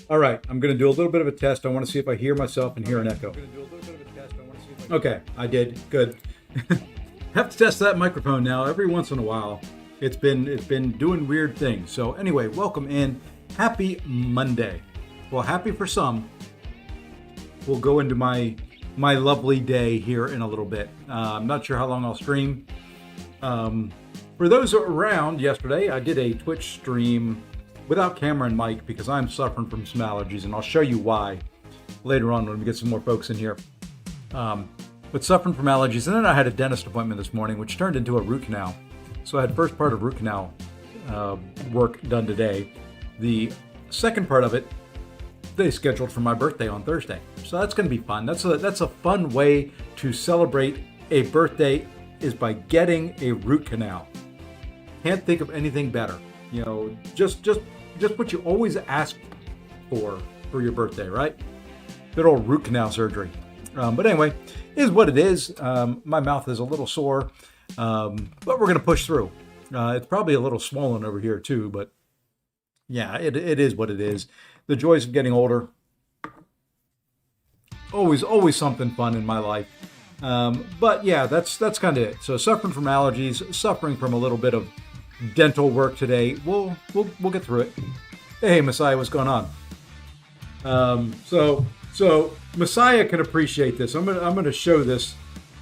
All right, I'm going to do a little bit of a test. I want to see if I hear myself and hear an echo. Okay, I did. Good. Have to test that microphone now every once in a while. It's been doing weird things. So anyway, welcome in. Happy Monday. Well, happy for some. We'll go into my lovely day here in a little bit. I'm not sure how long I'll stream. For those who were around yesterday, I did a Twitch stream without camera and mic because I'm suffering from some allergies, and I'll show you why later on when we get some more folks in here. But suffering from allergies, and then I had a dentist appointment this morning, which turned into a root canal. So I had first part of root canal work done today. The second part of it, they scheduled for my birthday on Thursday. So that's going to be fun. That's a fun way to celebrate a birthday, is by getting a root canal. Can't think of anything better. You know, just what you always ask for your birthday, right? Good old root canal surgery. But anyway, is what it is. My mouth is a little sore, but we're going to push through. It's probably a little swollen over here too, but yeah, it is what it is. The joys of getting older. Always something fun in my life. But yeah, that's kind of it. So suffering from allergies, suffering from a little bit of dental work today. We'll get through it. Hey, Messiah, what's going on? So Messiah can appreciate this. I'm gonna show this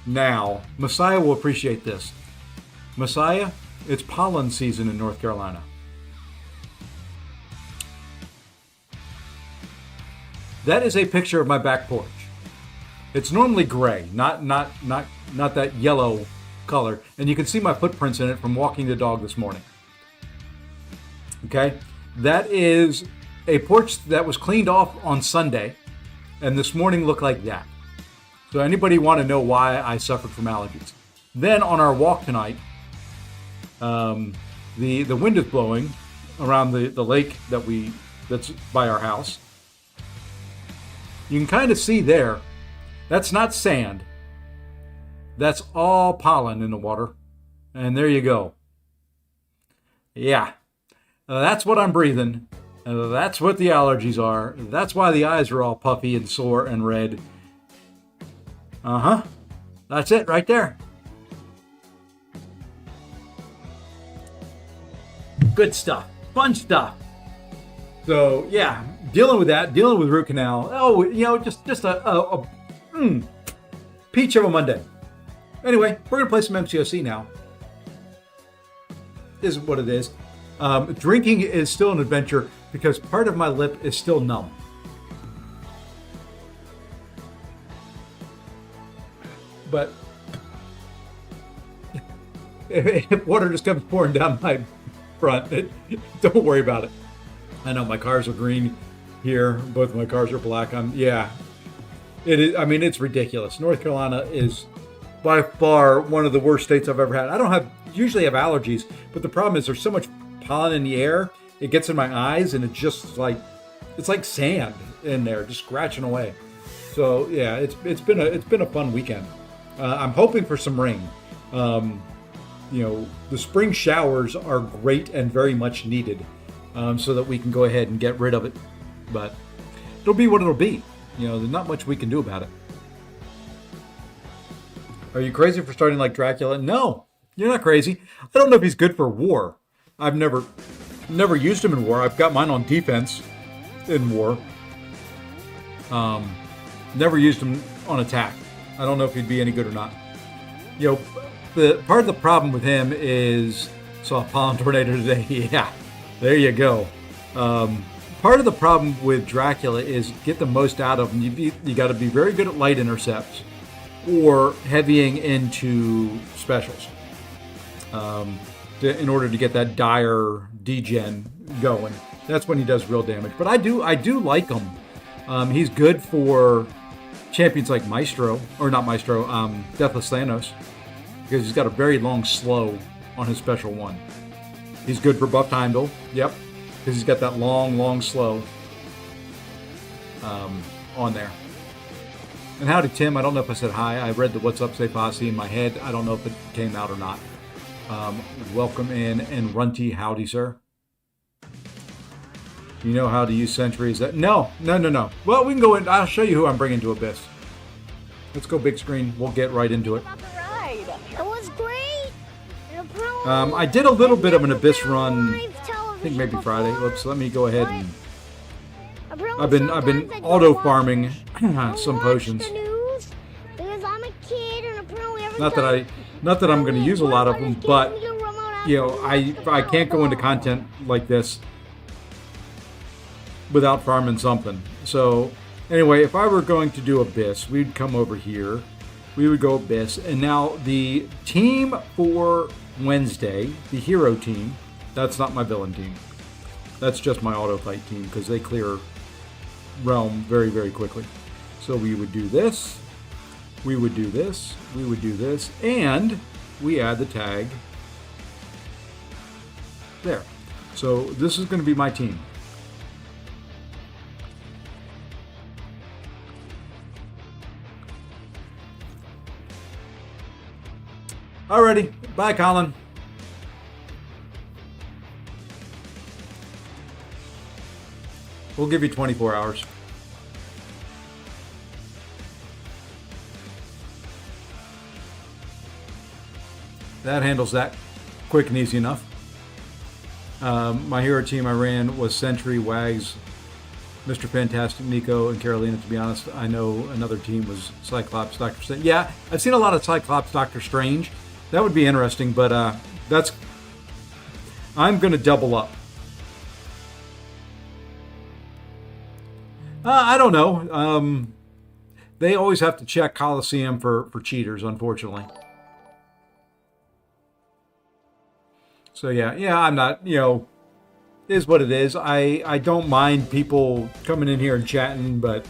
now. Messiah will appreciate this. Messiah, it's pollen season in North Carolina. That is a picture of my back porch. It's normally gray, not that yellow color, and you can see my footprints in it from walking the dog this morning. Okay, that is a porch that was cleaned off on Sunday, and this morning looked like that. So anybody want to know why I suffered from allergies? Then on our walk tonight, the wind is blowing around the lake that's by our house. You can kind of see there, that's not sand. That's all pollen in the water. And there you go. Yeah, that's what I'm breathing. That's what the allergies are. That's why the eyes are all puffy and sore and red. That's it right there. Good stuff. Fun stuff. So yeah, dealing with root canal. Oh, just a peach of a Monday. Anyway, we're going to play some MCOC now. Is what it is. Drinking is still an adventure because part of my lip is still numb. But if water just comes pouring down my front, don't worry about it. I know my cars are green here. Both of my cars are black. Yeah. It is. I mean, it's ridiculous. North Carolina is by far one of the worst states I've ever had. I don't usually have allergies, but the problem is there's so much pollen in the air. It gets in my eyes, and it's like sand in there, just scratching away. So yeah, it's been a fun weekend. I'm hoping for some rain. The spring showers are great and very much needed, so that we can go ahead and get rid of it. But it'll be what it'll be. There's not much we can do about it. Are you crazy for starting like Dracula? No, you're not crazy. I don't know if he's good for war. I've never used him in war. I've got mine on defense in war. Never used him on attack. I don't know if he'd be any good or not. The part of the problem with him is, saw a pollen tornado today. Yeah, there you go. Part of the problem with Dracula is get the most out of him. You got to be very good at light intercepts or heavying into specials in order to get that dire degen going. That's when he does real damage. But I do like him. He's good for champions like Maestro, or not Maestro, Deathless Thanos, because he's got a very long slow on his special one. He's good for Buff Heimdall, yep, because he's got that long slow on there. And howdy, Tim. I don't know if I said hi. I read the What's Up, Say Posse in my head. I don't know if it came out or not. Welcome in, and Runty, howdy, sir. You know how to use sentries? No. Well, we can go in. I'll show you who I'm bringing to Abyss. Let's go big screen. We'll get right into it. It was great. I did a little bit of an Abyss run. I think maybe Friday. Oops. Let me go ahead and. I've been auto farming some potions. Not that I'm going to use a lot of them, but I can't go into content like this without farming something. So anyway, if I were going to do Abyss, we'd come over here. We would go Abyss. And now the team for Wednesday, the hero team, that's not my villain team. That's just my auto fight team because they clear realm very, very quickly. So we would do this. We would do this. We would do this. And we add the tag there. So this is going to be my team. Alrighty, bye, Colin. We'll give you 24 hours. That handles that quick and easy enough. My hero team I ran was Sentry, Wags, Mr. Fantastic, Nico, and Carolina. To be honest, I know another team was Cyclops, Doctor Strange. Yeah, I've seen a lot of Cyclops, Doctor Strange. That would be interesting, but I'm going to double up. I don't know. They always have to check Coliseum for cheaters, unfortunately. So yeah, I'm not, is what it is. I don't mind people coming in here and chatting, but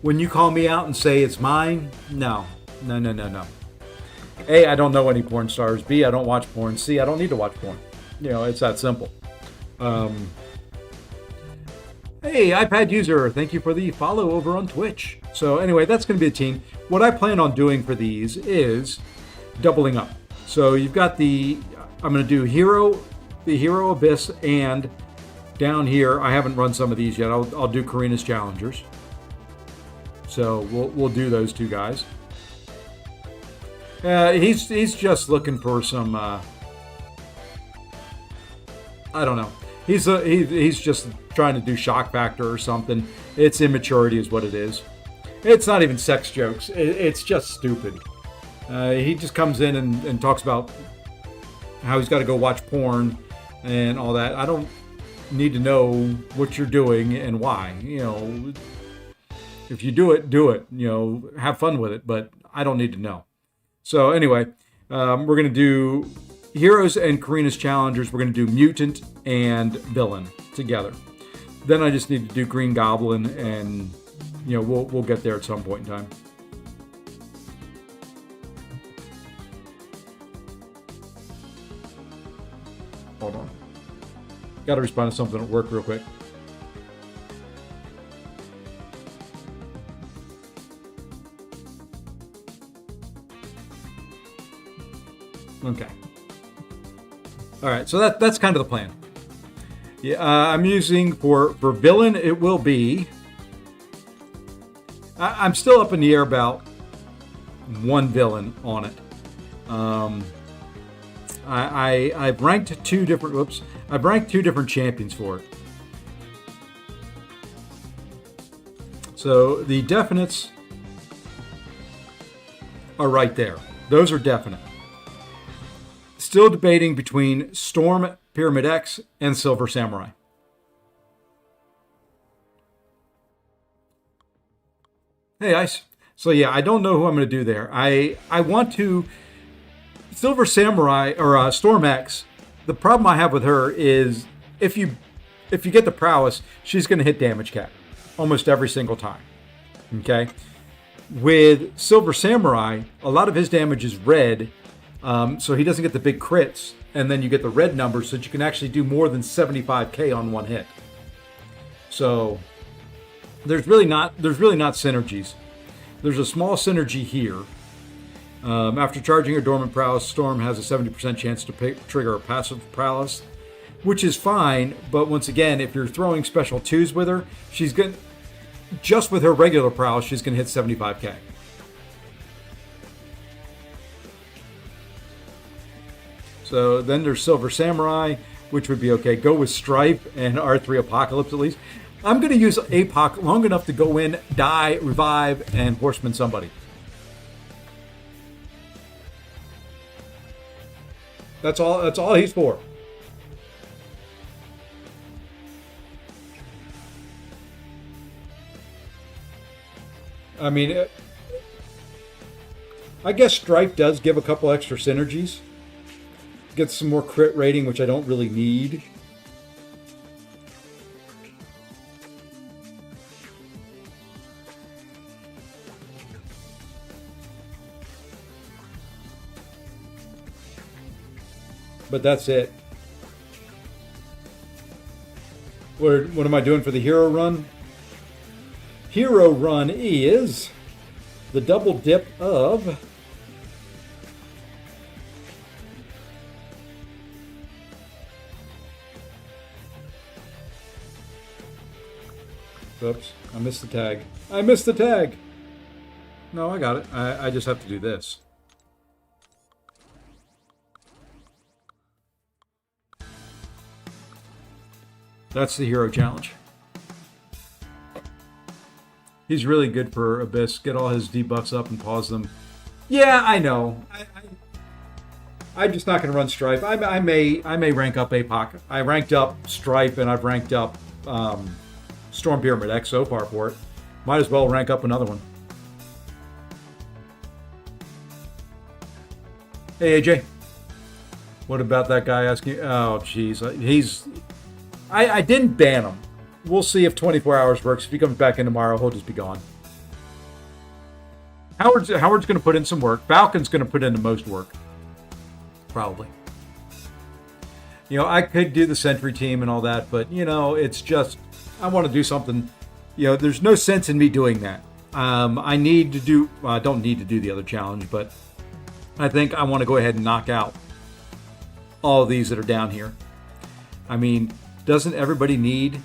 when you call me out and say it's mine, no. A, I don't know any porn stars. B, I don't watch porn. C, I don't need to watch porn. It's that simple. Hey, iPad user, thank you for the follow over on Twitch. So anyway, that's going to be a team. What I plan on doing for these is doubling up. So you've got I'm going to do the Hero Abyss, and down here, I haven't run some of these yet. I'll do Karina's Challengers. So we'll do those two guys. He's just looking for some. I don't know. He's just trying to do shock factor or something. It's immaturity is what it is. It's not even sex jokes. It's just stupid. He just comes in and talks about how he's got to go watch porn and all that. I don't need to know what you're doing and why. If you do it, do it. Have fun with it, but I don't need to know. So anyway, we're going to do Heroes and Karina's Challengers. We're going to do Mutant and Villain together. Then I just need to do Green Goblin, and we'll get there at some point in time. Hold on. Got to respond to something at work real quick. Okay. All right, so that's kind of the plan. Yeah, I'm using for villain. It will be. I'm still up in the air about one villain on it. I've ranked two different. Whoops! I've ranked two different champions for it. So the definites are right there. Those are definite. Still debating between Storm Pyramid X and Silver Samurai. Hey, Ice. So yeah, I don't know who I'm going to do there. I want to Silver Samurai or Storm X. The problem I have with her is if you get the prowess, she's going to hit damage cap almost every single time. Okay. With Silver Samurai, a lot of his damage is red. So he doesn't get the big crits, and then you get the red numbers, so that you can actually do more than 75k on one hit. So there's really not synergies. There's a small synergy here. After charging her dormant prowess, Storm has a 70% chance to trigger a passive prowess, which is fine. But once again, if you're throwing special twos with her, she's going just with her regular prowess, she's going to hit 75k. So then there's Silver Samurai, which would be okay. Go with Stripe and R3 Apocalypse at least. I'm going to use APOC long enough to go in, die, revive, and Horseman somebody. That's all he's for. I mean, I guess Stripe does give a couple extra synergies. Get some more crit rating, which I don't really need. But that's it. What am I doing for the hero run? Hero run is the double dip of oops, I missed the tag. I missed the tag. No, I got it. I just have to do this. That's the hero challenge. He's really good for Abyss. Get all his debuffs up and pause them. Yeah, I know. I'm just not going to run Stripe. I may rank up APOC. I ranked up Stripe and I've ranked up Storm Pyramid X so far for it. Might as well rank up another one. Hey AJ, what about that guy asking? Oh jeez, I didn't ban him. We'll see if 24 hours works. If he comes back in tomorrow, he'll just be gone. Howard's going to put in some work. Falcon's going to put in the most work, probably. I could do the Sentry team and all that, but it's just. I want to do something, there's no sense in me doing that. I need to do, well, I don't need to do the other challenge, but I think I want to go ahead and knock out all of these that are down here. I mean, doesn't everybody need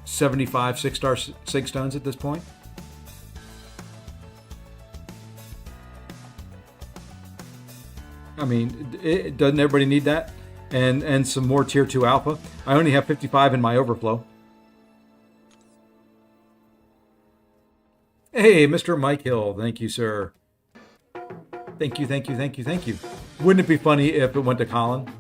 75 6-star Sig Stones at this point? I mean, doesn't everybody need that? And some more tier 2 alpha. I only have 55 in my overflow. Hey, Mr. Mike Hill. Thank you, sir. Thank you, thank you, thank you, thank you. Wouldn't it be funny if it went to Colin?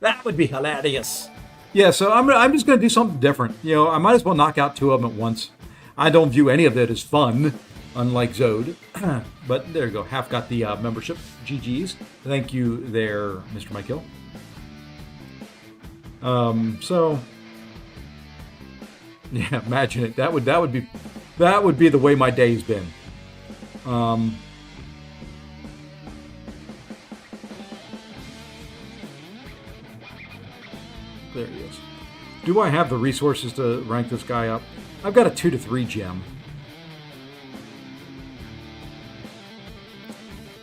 That would be hilarious. Yeah, so I'm just going to do something different. You know, I might as well knock out 2 of them at once. I don't view any of it as fun, unlike Zode. But there you go. Half got the membership. GG's. Thank you there, Mr. Mike Hill. So yeah, imagine it. That would be the way my day's been. There he is. Do I have the resources to rank this guy up? I've got a 2 to 3 gem.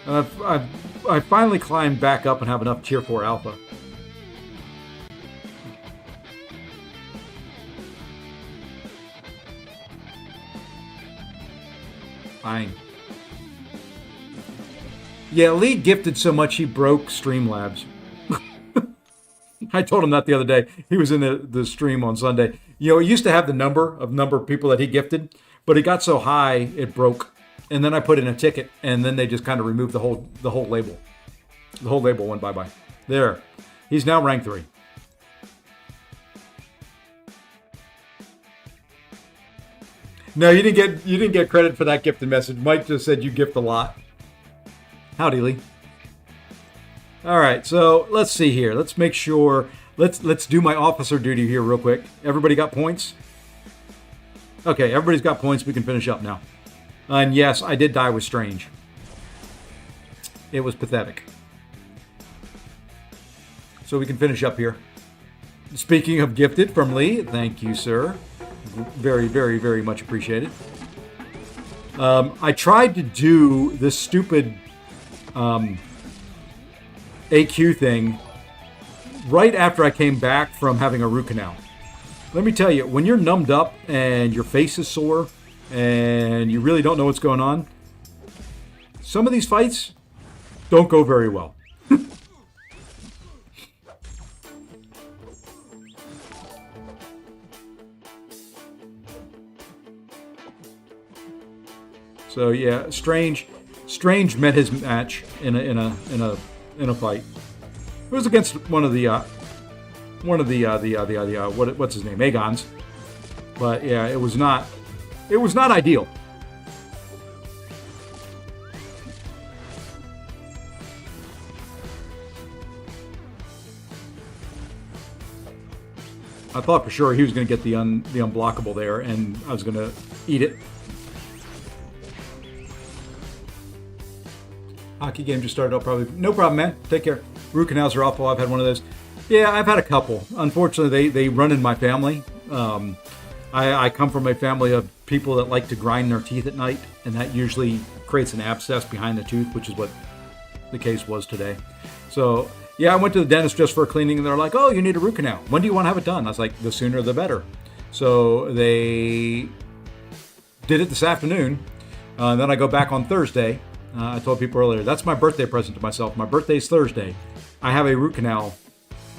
I finally climbed back up and have enough tier 4 alpha. Fine. Yeah, Lee gifted so much he broke Streamlabs. I told him that the other day. He was in the stream on Sunday. You know, he used to have the number of people that he gifted, but it got so high it broke. And then I put in a ticket, and then they just kind of removed the whole label. The whole label went bye-bye. There. He's now rank 3. No, you didn't get credit for that gifted message. Mike just said you gift a lot. Howdy, Lee. All right, so let's see here. Let's make sure. Let's do my officer duty here real quick. Everybody got points? Okay, everybody's got points. We can finish up now. And yes, I did die with Strange. It was pathetic. So we can finish up here. Speaking of gifted from Lee, thank you, sir. Very, very, very much appreciated. I tried to do this stupid AQ thing right after I came back from having a root canal. Let me tell you, when you're numbed up and your face is sore and you really don't know what's going on, some of these fights don't go very well. So yeah, Strange met his match in a fight. It was against one of the what's his name, Agons. But yeah, it was not ideal. I thought for sure he was going to get the unblockable there, and I was going to eat it. Hockey game just started up probably. No problem, man. Take care. Root canals are awful. I've had one of those. Yeah, I've had a couple. Unfortunately, they run in my family. I come from a family of people that like to grind their teeth at night, and that usually creates an abscess behind the tooth, which is what the case was today. So, yeah, I went to the dentist just for a cleaning, and they're like, oh, you need a root canal. When do you want to have it done? I was like, the sooner the better. So they did it this afternoon. Then I go back on Thursday. I told people earlier, that's my birthday present to myself. My birthday's Thursday. I have a root canal,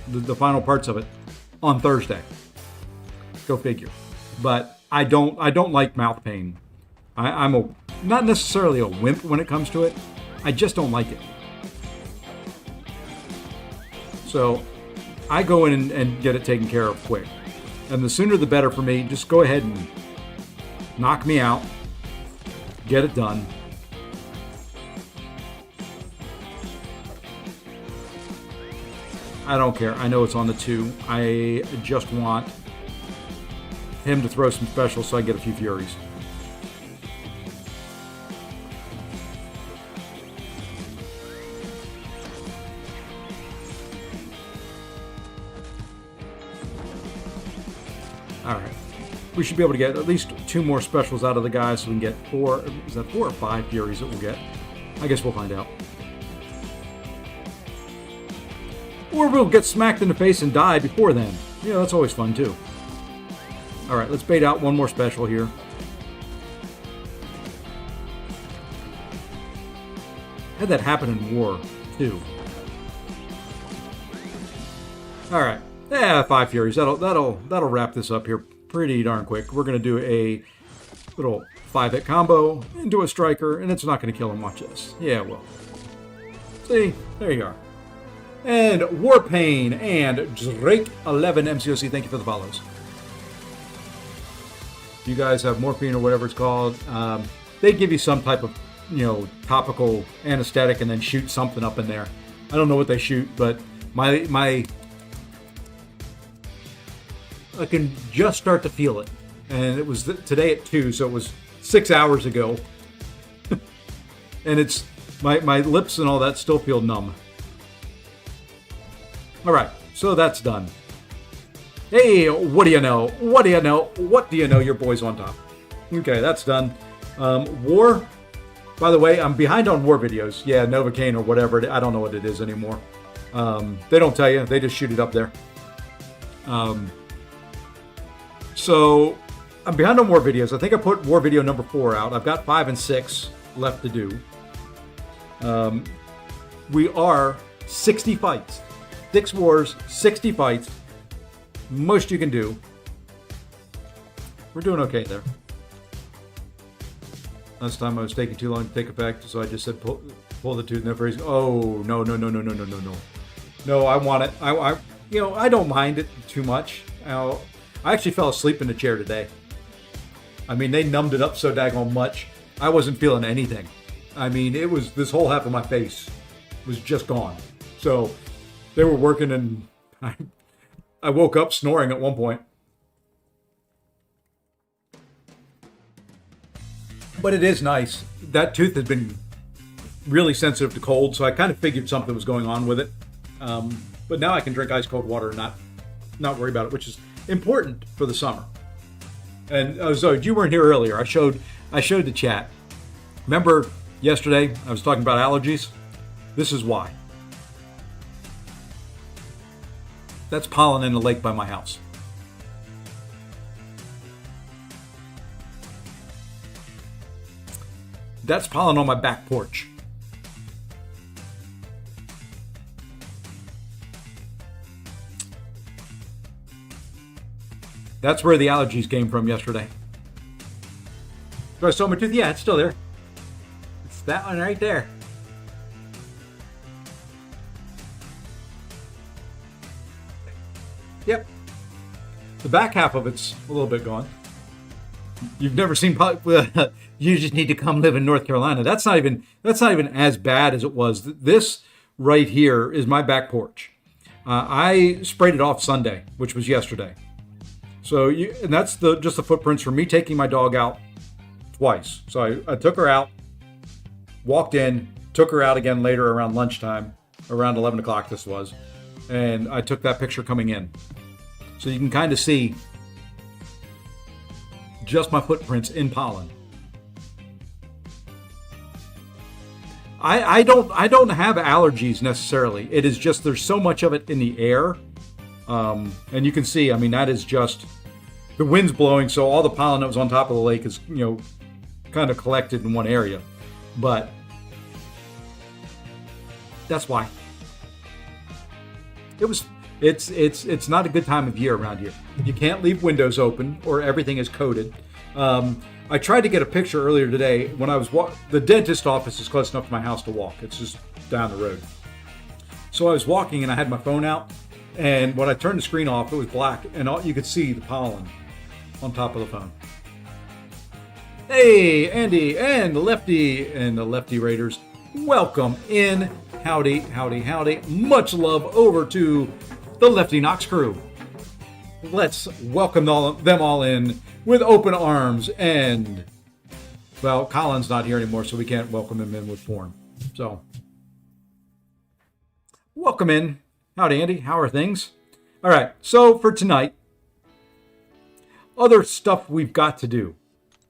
the final parts of it, on Thursday. Go figure. But I don't like mouth pain. I'm not necessarily a wimp when it comes to it. I just don't like it. So I go in and get it taken care of quick. And the sooner the better for me. Just go ahead and knock me out. Get it done. I don't care. I know it's on the 2. I just want him to throw some specials so I get a few Furies. All right. We should be able to get at least 2 more specials out of the guy so we can get 4. Is that 4 or 5 Furies that we'll get? I guess we'll find out. Or we'll get smacked in the face and die before then. Yeah, that's always fun too. All right, let's bait out 1 more special here. Had that happen in war too. All right, yeah, 5 Furies. That'll wrap this up here pretty darn quick. We're going to do a little 5-hit combo into a striker, and it's not going to kill him. Watch this. Yeah, well. See? There you are. And Warpain and Drake 11 MCOC, thank you for the follows. You guys have morphine or whatever it's called. They give you some type of, topical anesthetic and then shoot something up in there. I don't know what they shoot, but I can just start to feel it. And it was today at 2, so it was 6 hours ago. And it's my lips and all that still feel numb. All right, so that's done. Hey, what do you know? What do you know? What do you know? Your boy's on top. Okay, that's done. War. By the way, I'm behind on war videos. Yeah, Novocaine or whatever. I don't know what it is anymore. They don't tell you. They just shoot it up there. So I'm behind on war videos. I think I put war video number 4 out. I've got 5 and 6 left to do. We are 60 fights. 6 wars, 60 fights. Most you can do. We're doing okay there. Last time I was taking too long to take effect, so I just said pull the tooth. Never. Oh no. No, I want it. I don't mind it too much. I actually fell asleep in the chair today. I mean, they numbed it up so daggone much. I wasn't feeling anything. I mean, it was this whole half of my face was just gone. So they were working, and I woke up snoring at one point. But it is nice. That tooth has been really sensitive to cold, so I kind of figured something was going on with it. But now I can drink ice cold water and not worry about it, which is important for the summer. And so you weren't here earlier. I showed the chat. Remember yesterday I was talking about allergies? This is why. That's pollen in the lake by my house. That's pollen on my back porch. That's where the allergies came from yesterday. Do I saw my tooth? Yeah, it's still there. It's that one right there. Yep. The back half of it's a little bit gone. You've never seen. You just need to come live in North Carolina. That's not even as bad as it was. This right here is my back porch. I sprayed it off Sunday, which was yesterday. So and that's just the footprints from me taking my dog out twice. So I took her out, walked in, took her out again later around lunchtime, around 11 o'clock this was, and I took that picture coming in. So you can kind of see just my footprints in pollen. I don't have allergies necessarily. It is just there's so much of it in the air. And you can see, I mean, that is just the wind's blowing, so all the pollen that was on top of the lake is, kind of collected in one area. But that's why. It's not a good time of year around here. You can't leave windows open or everything is coated. I tried to get a picture earlier today when I was the dentist office is close enough to my house to walk. It's just down the road. So I was walking and I had my phone out, and when I turned the screen off, it was black, and you could see the pollen on top of the phone. Hey, Andy and Lefty and the Lefty Raiders, welcome in. Howdy, howdy, howdy. Much love over to the Lefty Knox crew. Let's welcome them all in with open arms. And, well, Colin's not here anymore, so we can't welcome him in with porn. So, welcome in. Howdy, Andy. How are things? All right, so for tonight, other stuff we've got to do.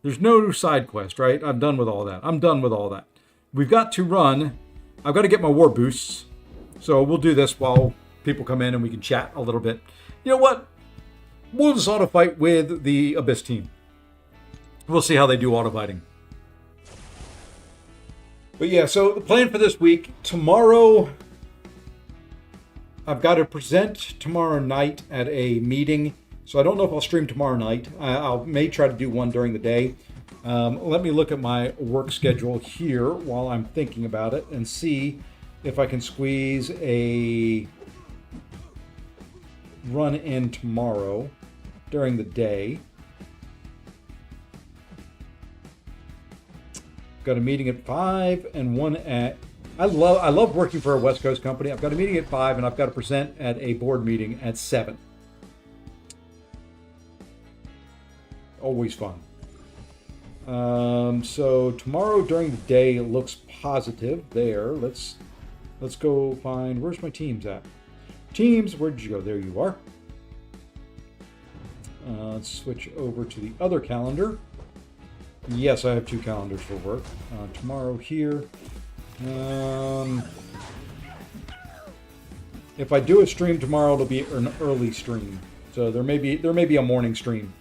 There's no side quest, right? I'm done with all that. We've got to run. I've got to get my war boosts. So we'll do this while people come in and we can chat a little bit. You know what? We'll just auto fight with the Abyss team. We'll see how they do auto fighting. But yeah, so the plan for this week, tomorrow, I've got to present tomorrow night at a meeting So I don't know if I'll stream tomorrow night. I may try to do one during the day. Let me look at my work schedule here while I'm thinking about it and see if I can squeeze a run in tomorrow during the day. Got a meeting at 5 and one at... I love working for a West Coast company. I've got a meeting at 5 and I've got to present at a board meeting at 7. Always fun. So tomorrow during the day it looks positive there. Let's go find, where's my Teams at? Teams, where'd you go? There you are. Let's switch over to the other calendar. Yes, I have 2 calendars for work. Tomorrow here. If I do a stream tomorrow, it'll be an early stream. So there may be a morning stream.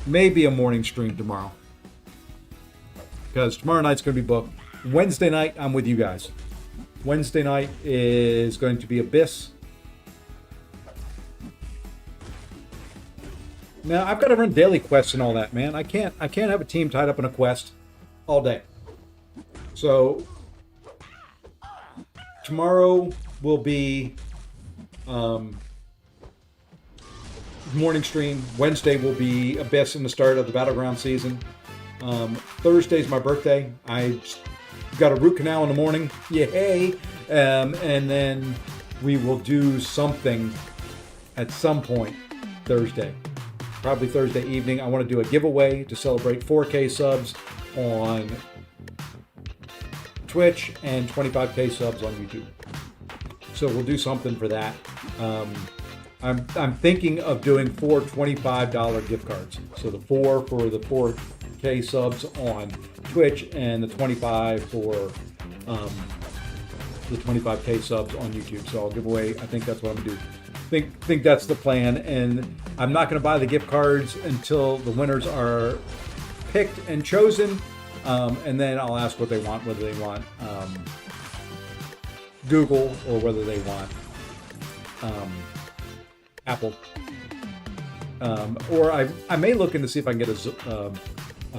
Maybe a morning stream tomorrow. Because tomorrow night's going to be booked. Wednesday night, I'm with you guys. Wednesday night is going to be Abyss. Now, I've got to run daily quests and all that, man. I can't have a team tied up in a quest all day. So, tomorrow will be morning stream. Wednesday will be Abyss in the start of the Battleground season. Thursday's my birthday. I got a root canal in the morning. Yay! And then we will do something at some point Thursday. Probably Thursday evening. I want to do a giveaway to celebrate 4K subs on Twitch and 25K subs on YouTube. So we'll do something for that. I'm thinking of doing 4 $25 gift cards. So the 4 for the 4K subs on Twitch and the 25 for the 25K subs on YouTube. So I'll give away, I think that's what I'm gonna do. Think that's the plan. And I'm not gonna buy the gift cards until the winners are picked and chosen. And then I'll ask what they want, whether they want Google or whether they want Apple. Or I may look in to see if I can get a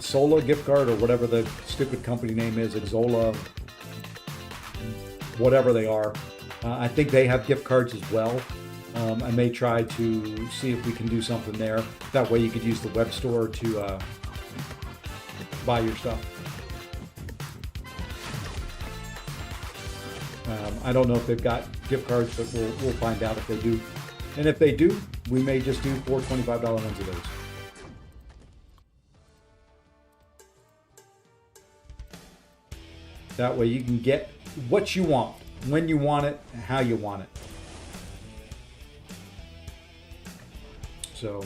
Zola gift card or whatever the stupid company name is, Zola, whatever they are. I think they have gift cards as well. I may try to see if we can do something there. That way you could use the web store to buy your stuff. I don't know if they've got gift cards, but we'll find out if they do. And if they do, we may just do 4 $25 ones of those. That way you can get what you want, when you want it, and how you want it. So,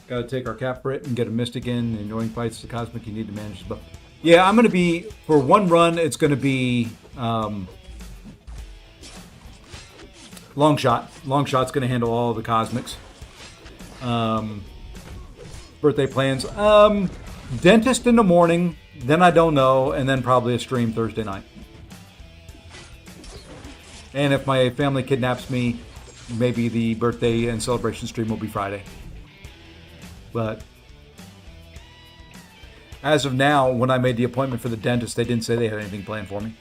got to take our Cap Brit and get a Mystic in. Annoying fights, the Cosmic, you need to manage the buff. Yeah, I'm going to be, for one run, it's going to be Long Shot. Long Shot's going to handle all the Cosmics. Birthday plans. Dentist in the morning, then I don't know, and then probably a stream Thursday night. And if my family kidnaps me, maybe the birthday and celebration stream will be Friday. But as of now, when I made the appointment for the dentist, they didn't say they had anything planned for me.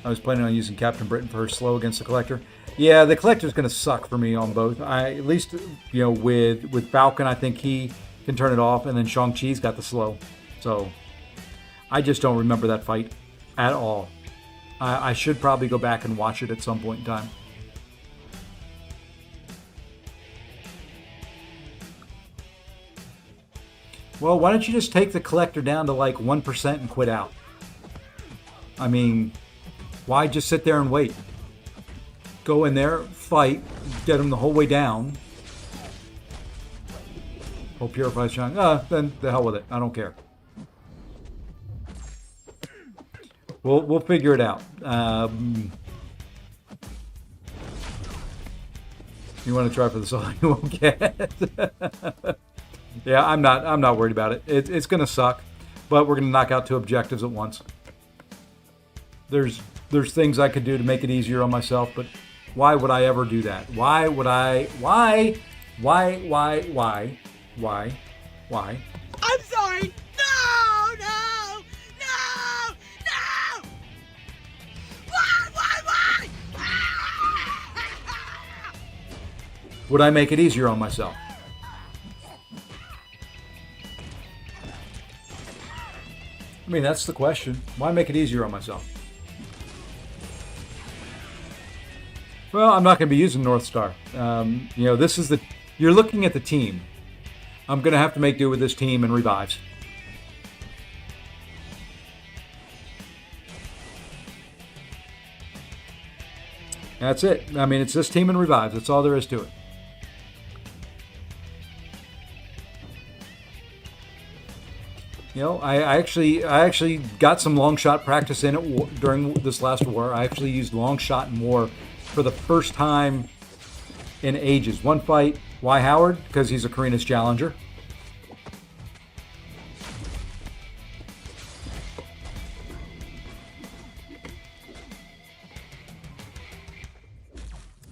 I was planning on using Captain Britain for her slow against the Collector. Yeah, the Collector's going to suck for me on both. At least, you know, with Falcon, I think he can turn it off, and then Shang-Chi's got the slow. So, I just don't remember that fight at all. I should probably go back and watch it at some point in time. Well, why don't you just take the Collector down to like 1% and quit out? I mean, why just sit there and wait? Go in there, fight, get him the whole way down. Oh, Purify Shine. Then the hell with it. I don't care. We'll figure it out. You want to try for the solo you won't get. Yeah, I'm not worried about it. It's going to suck, but we're going to knock out 2 objectives at once. there's things I could do to make it easier on myself, but why would I ever do that? Why would I? Why? I'm sorry. No, no, no, no. Why? Would I make it easier on myself? I mean, that's the question. Why make it easier on myself? Well, I'm not going to be using North Star. This is you're looking at the team. I'm going to have to make do with this team and revives. That's it. I mean, it's this team and revives. That's all there is to it. I actually got some long shot practice in it during this last war. I actually used long shot in war for the first time in ages. One fight, why Howard? Because he's a Karina's challenger.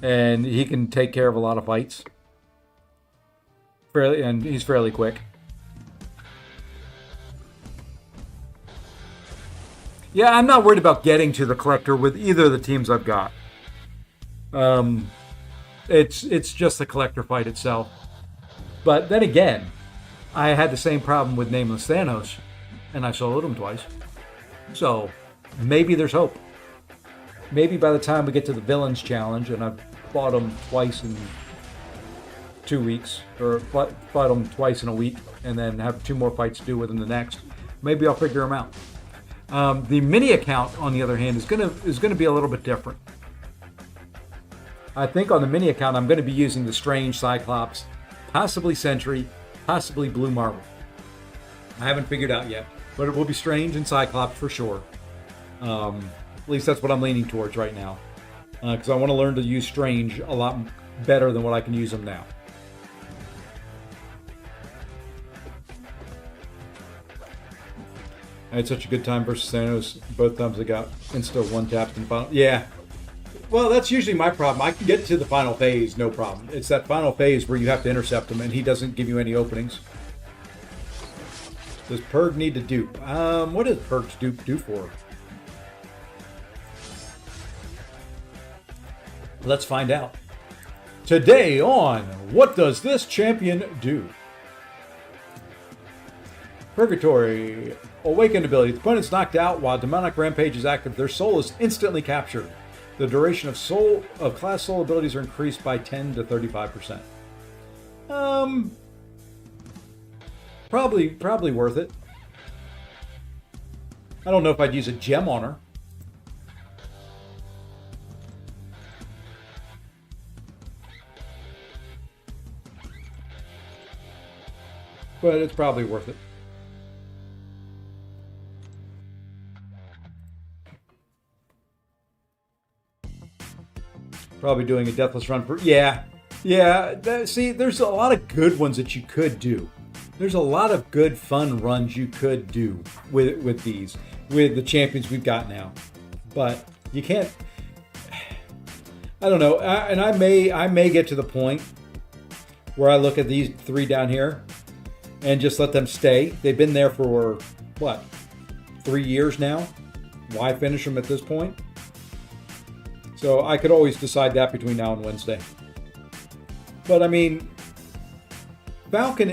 And he can take care of a lot of fights. And he's fairly quick. Yeah, I'm not worried about getting to the collector with either of the teams I've got. It's just the collector fight itself. But then again, I had the same problem with Nameless Thanos, and I soloed him twice. So maybe there's hope. Maybe by the time we get to the Villains Challenge, and I've fought him twice in 2 weeks, or fought him twice in a week, and then have 2 more fights to do with him the next, maybe I'll figure him out. The mini account, on the other hand, is gonna be a little bit different. I think on the mini account, I'm going to be using the Strange, Cyclops, possibly Sentry, possibly Blue Marvel. I haven't figured out yet, but it will be Strange and Cyclops for sure. At least that's what I'm leaning towards right now, because I want to learn to use Strange a lot better than what I can use him now. I had such a good time versus Thanos. Both times I got insta one tapped in the final. Yeah. Well, that's usually my problem. I can get to the final phase, no problem. It's that final phase where you have to intercept him, and he doesn't give you any openings. Does Purg need to dupe? What does Purg's dupe do for? Let's find out. Today on What Does This Champion Do? Purgatory. Awakened ability. The opponent's knocked out while Demonic Rampage is active. Their soul is instantly captured. The duration of class soul abilities are increased by 10 to 35%. Probably worth it. I don't know if I'd use a gem on her. But it's probably worth it. Probably doing a deathless run for... Yeah. See, there's a lot of good ones that you could do. There's a lot of good, fun runs you could do with these, with the champions we've got now. But you can't... I don't know. And I may get to the point where I look at these 3 down here and just let them stay. They've been there for, what, 3 years now? Why finish them at this point? So I could always decide that between now and Wednesday. But I mean, Falcon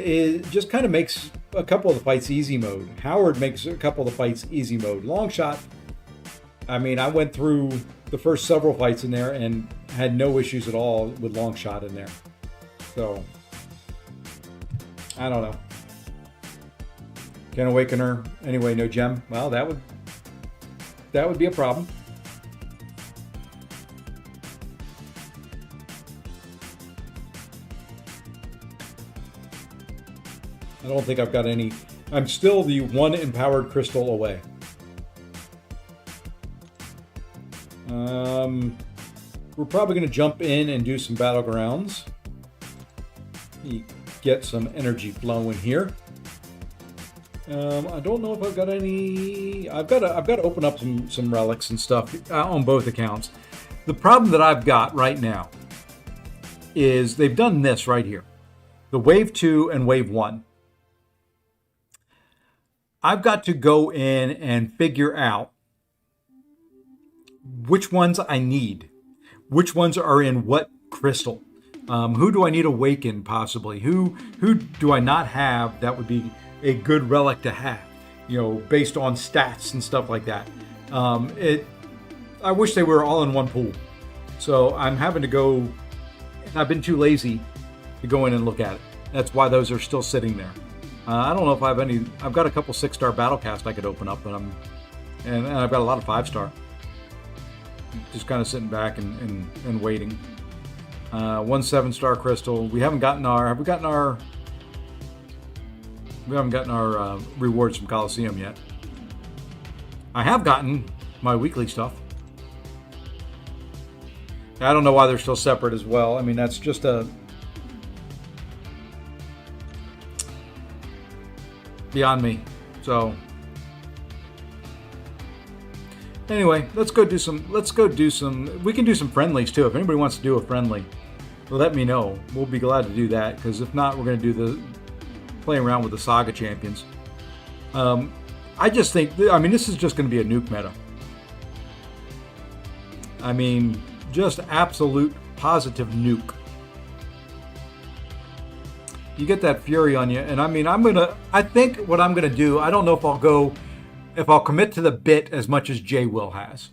just kind of makes a couple of the fights easy mode. Howard makes a couple of the fights easy mode. Longshot, I mean, I went through the first several fights in there and had no issues at all with Longshot in there. So, I don't know. Can't awaken her. Anyway, no gem. Well, that would be a problem. I don't think I've got any. I'm still the 1 empowered crystal away. We're probably going to jump in and do some Battlegrounds. Get some energy flowing here. I don't know if I've got any. I've got to open up some relics and stuff on both accounts. The problem that I've got right now is they've done this right here, the Wave 2 and Wave 1. I've got to go in and figure out which ones I need, which ones are in what crystal. Who do I need Awaken possibly? Who do I not have that would be a good relic to have? You know, based on stats and stuff like that. I wish they were all in one pool. So I'm having to go. I've been too lazy to go in and look at it. That's why those are still sitting there. I don't know if I have any. I've got a couple 6-star Battlecast I could open up, but and I've got a lot of 5-star. Just kind of sitting back and waiting. 1 7-star crystal. We haven't gotten our. Have we gotten our? We haven't gotten our rewards from Coliseum yet. I have gotten my weekly stuff. I don't know why they're still separate as well. I mean, that's just a beyond me. So anyway, let's go do some. We can do some friendlies too. If anybody wants to do a friendly, let me know. We'll be glad to do that. Because if not, we're going to do playing around with the Saga champions. I just think. I mean, this is just going to be a nuke meta. I mean, just absolute positive nuke. You get that fury on you, and I mean, I think what I'm gonna do. I don't know if I'll commit to the bit as much as J Will has.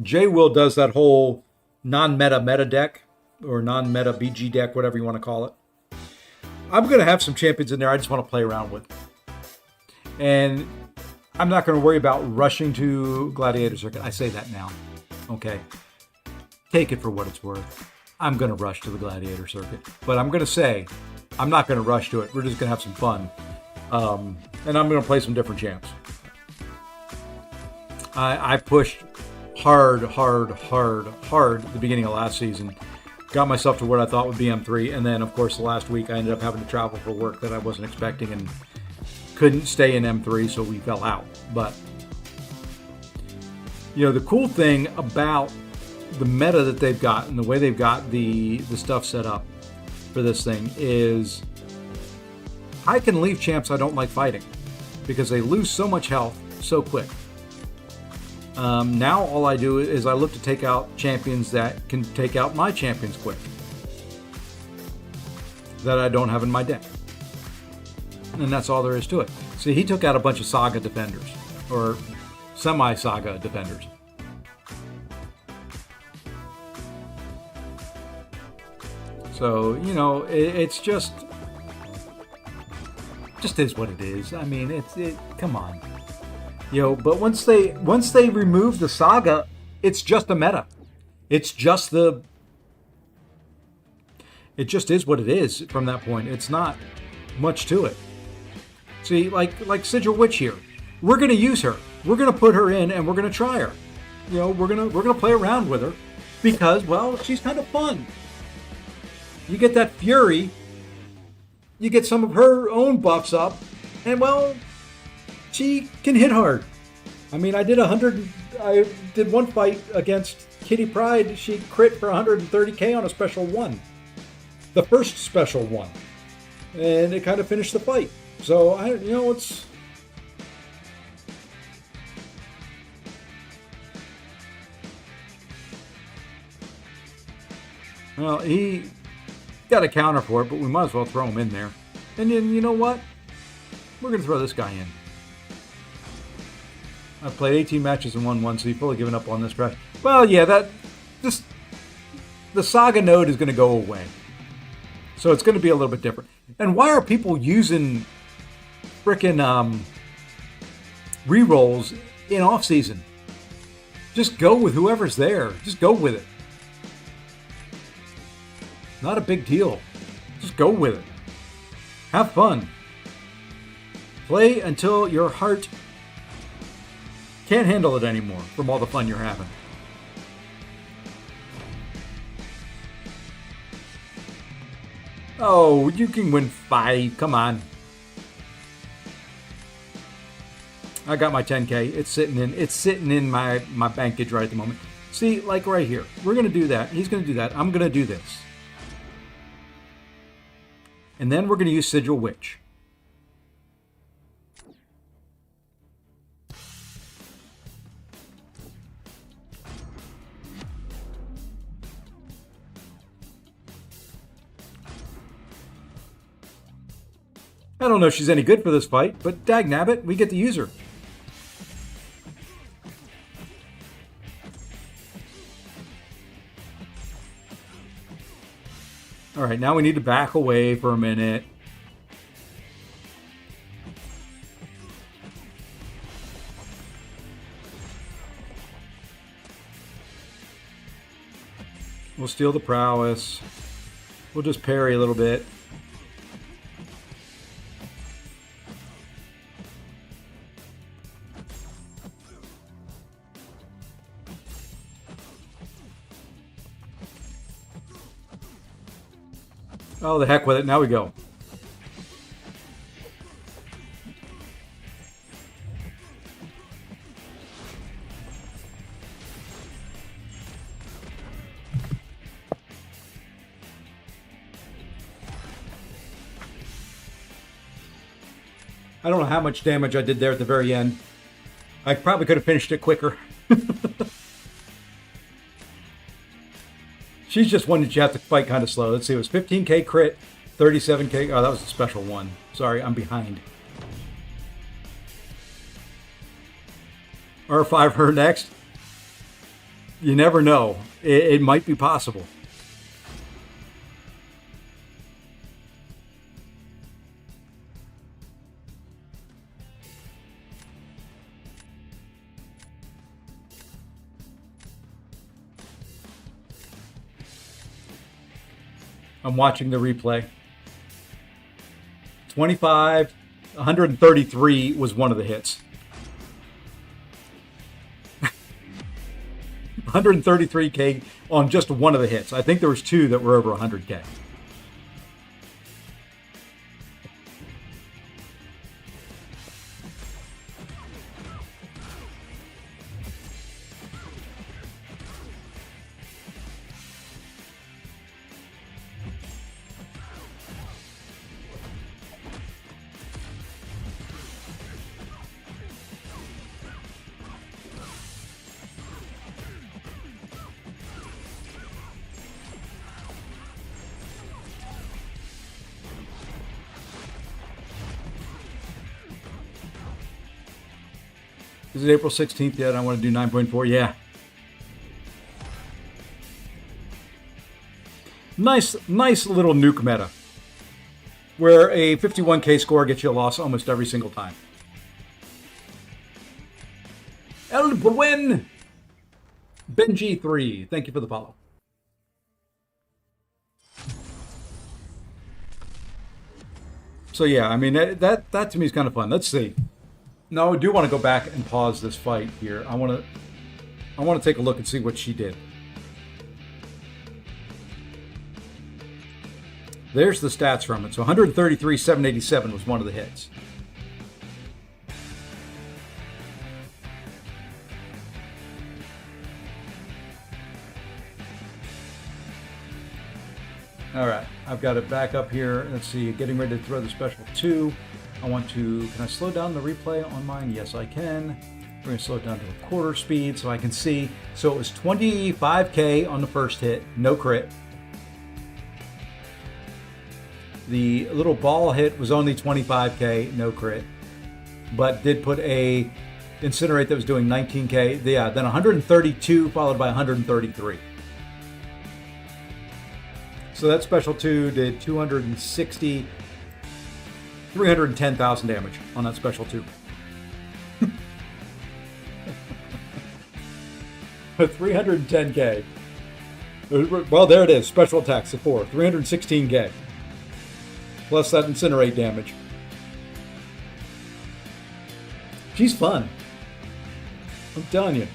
J Will does that whole non-meta meta deck or non-meta BG deck, whatever you want to call it. I'm gonna have some champions in there I just want to play around with, and I'm not gonna worry about rushing to Gladiator Circuit. I say that now, okay. Take it for what it's worth. I'm going to rush to the Gladiator Circuit. But I'm going to say, I'm not going to rush to it. We're just going to have some fun. And I'm going to play some different champs. I pushed hard at the beginning of last season. Got myself to what I thought would be M3. And then, of course, the last week I ended up having to travel for work that I wasn't expecting and couldn't stay in M3, so we fell out. But, you know, the cool thing about the meta that they've got and the way they've got the stuff set up for this thing is I can leave champs I don't like fighting because they lose so much health so quick. Now all I do is I look to take out champions that can take out my champions quick that I don't have in my deck. And that's all there is to it. See, he took out a bunch of Saga defenders or semi-Saga defenders. So, you know, it's just is what it is. I mean, come on. You know, but once they remove the Saga, it's just a meta. It just is what it is from that point. It's not much to it. See, like Sigil Witch here. We're going to use her. We're going to put her in and we're going to try her. You know, we're going to play around with her because, well, she's kind of fun. You get that fury, you get some of her own buffs up, and well, she can hit hard. I mean, I did one fight against Kitty Pryde. She crit for 130k on a special one, the first special one, and it kind of finished the fight. So it's. Well, he got a counter for it, but we might as well throw him in there. And then, you know what? We're going to throw this guy in. I've played 18 matches and won one, so you've fully given up on this trash. Well, yeah, the Saga node is going to go away. So it's going to be a little bit different. And why are people using frickin' rerolls in off-season? Just go with whoever's there. Just go with it. Not a big deal. Just go with it. Have fun. Play until your heart can't handle it anymore from all the fun you're having. Oh, you can win 5. Come on. I got my 10K. It's sitting in my bankage right at the moment. See, like right here. We're going to do that. He's going to do that. I'm going to do this. And then we're going to use Sigil Witch. I don't know if she's any good for this fight, but dagnabbit, we get to use her. All right, now we need to back away for a minute. We'll steal the prowess. We'll just parry a little bit. Oh, the heck with it. Now we go. I don't know how much damage I did there at the very end. I probably could have finished it quicker. She's just one that you have to fight kind of slow. Let's see, it was 15k crit, 37k. Oh, that was a special one. Sorry, I'm behind. R5 her next. You never know. It might be possible. I'm watching the replay. 25, 133 was one of the hits. 133k on just one of the hits. I think there was two that were over 100k. Is it April 16th yet? I want to do 9.4. Yeah. Nice little nuke meta. Where a 51k score gets you a loss almost every single time. El Buen Benji 3. Thank you for the follow. So yeah, I mean that to me is kind of fun. Let's see. Now I do want to go back and pause this fight here. I want to take a look and see what she did. There's the stats from it. So 133, 787 was one of the hits. All right, I've got it back up here. Let's see, getting ready to throw the special 2. Can I slow down the replay on mine? Yes, I can. We're going to slow it down to a quarter speed so I can see. So it was 25k on the first hit, no crit. The little ball hit was only 25k, no crit. But did put a incinerate that was doing 19k. Yeah, then 132 followed by 133. So that special 2 did 260. 310,000 damage on that special 2. 310k. Well, there it is. Special attacks of 4. 316k. Plus that incinerate damage. She's fun. I'm telling you.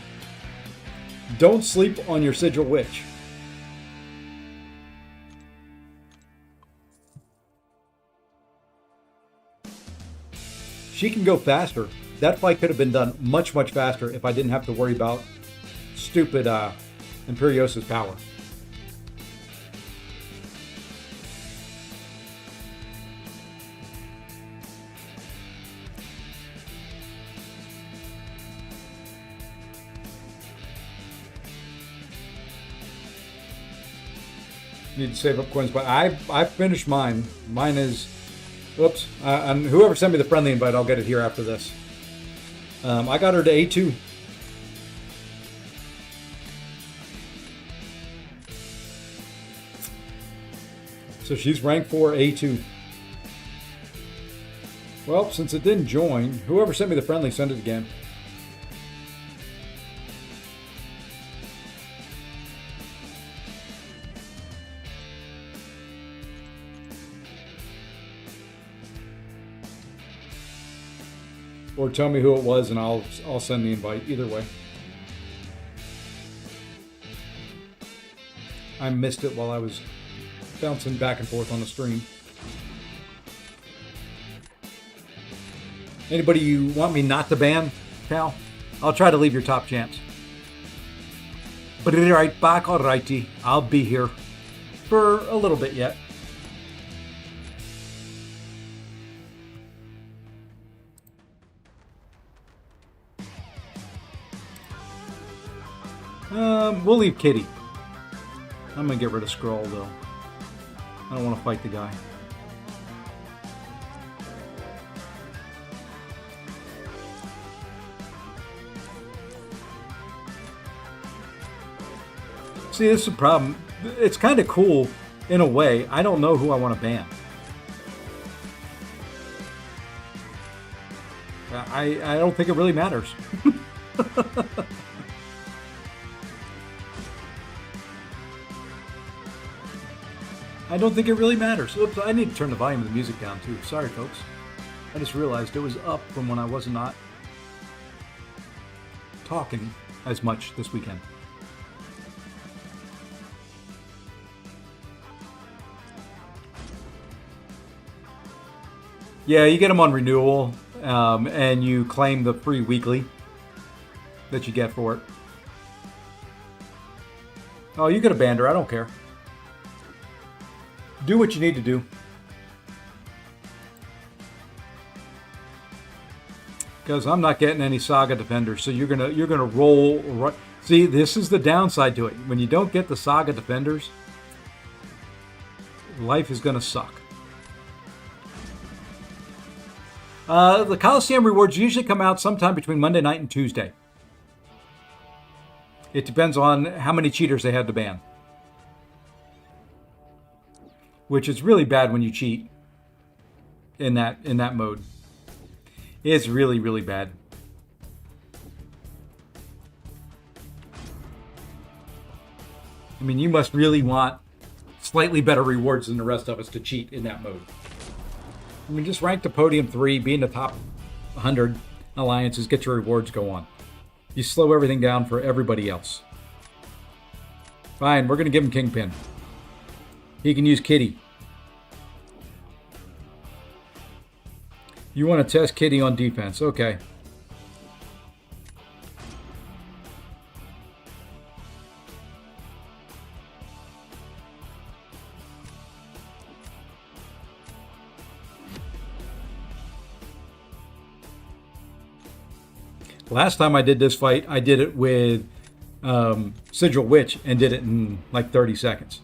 Don't sleep on your Sigil Witch. She can go faster. that fight could have been done much, much faster if I didn't have to worry about stupid Imperiosa's power. Need to save up coins, but I finished mine. Mine is, whoops. And whoever sent me the friendly invite, I'll get it here after this. I got her to A2. So she's rank 4 A2. Well, since it didn't join, whoever sent me the friendly, send it again. Or tell me who it was and I'll send the invite. Either way. I missed it while I was bouncing back and forth on the stream. Anybody you want me not to ban, pal? I'll try to leave your top chance. But be right back, alrighty. I'll be here for a little bit yet. We'll leave Kitty. I'm gonna get rid of Scroll though. I don't want to fight the guy. See, this is the problem. It's kind of cool in a way. I don't know who I want to ban. I don't think it really matters. I don't think it really matters. Oops, I need to turn the volume of the music down too. Sorry, folks. I just realized it was up from when I was not talking as much this weekend. Yeah, you get them on renewal, and you claim the free weekly that you get for it. Oh, you could have banned her. I don't care. Do what you need to do. Because I'm not getting any Saga Defenders, so you're gonna roll right. See, this is the downside to it. When you don't get the Saga Defenders, life is gonna suck. The Coliseum rewards usually come out sometime between Monday night and Tuesday. It depends on how many cheaters they had to ban. Which is really bad when you cheat in that mode. It's really, really bad. I mean, you must really want slightly better rewards than the rest of us to cheat in that mode. I mean, just rank to podium 3, be in the top 100 alliances, get your rewards, go on. You slow everything down for everybody else. Fine, we're going to give him Kingpin. He can use Kitty. You want to test Kitty on defense. Okay. Last time I did this fight, I did it with Sigil Witch and did it in like 30 seconds.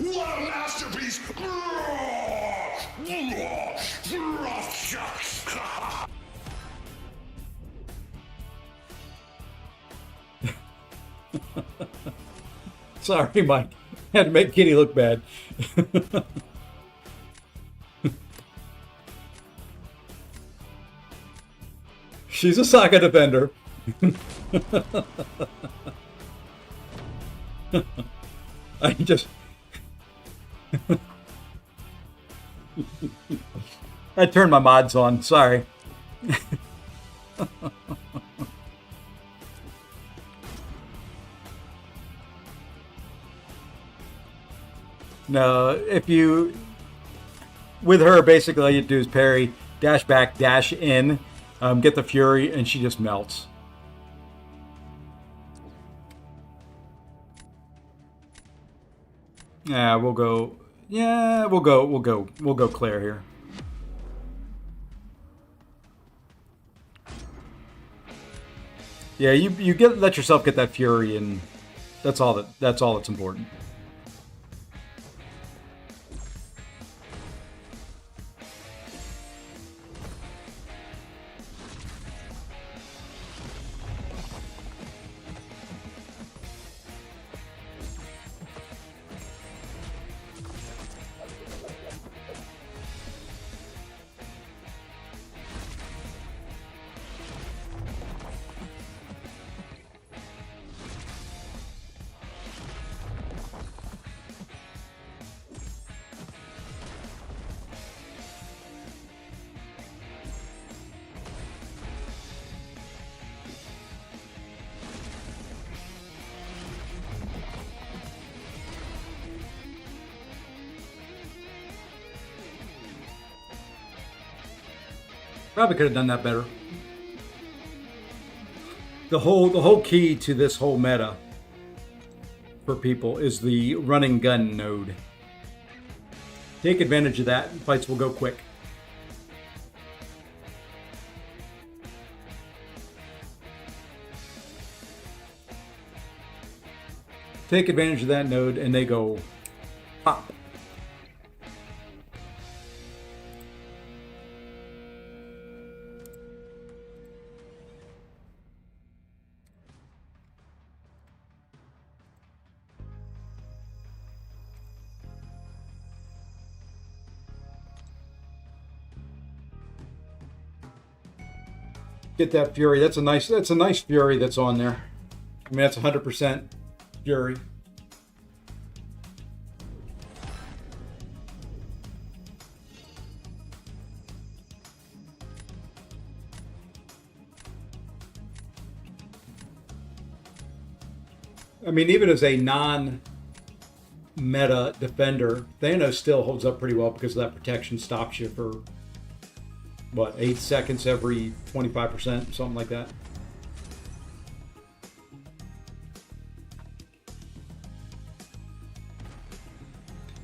What a masterpiece! Sorry, Mike. Had to make Kitty look bad. She's a Sokka defender. I just... I turned my mods on. Sorry. No, if you... With her, basically all you do is parry, dash back, dash in, get the Fury, and she just melts. Yeah, we'll go... Yeah, we'll go Claire here. Yeah, you let yourself get that Fury, and that's all that's important. Probably could have done that better. The whole key to this whole meta for people is the running gun node. Take advantage of that, and fights will go quick. Take advantage of that node and they go pop. Get that Fury. That's a nice Fury that's on there. I mean, that's 100% Fury. I mean, even as a non-meta defender, Thanos still holds up pretty well because that protection stops you for what, 8 seconds every 25%, something like that.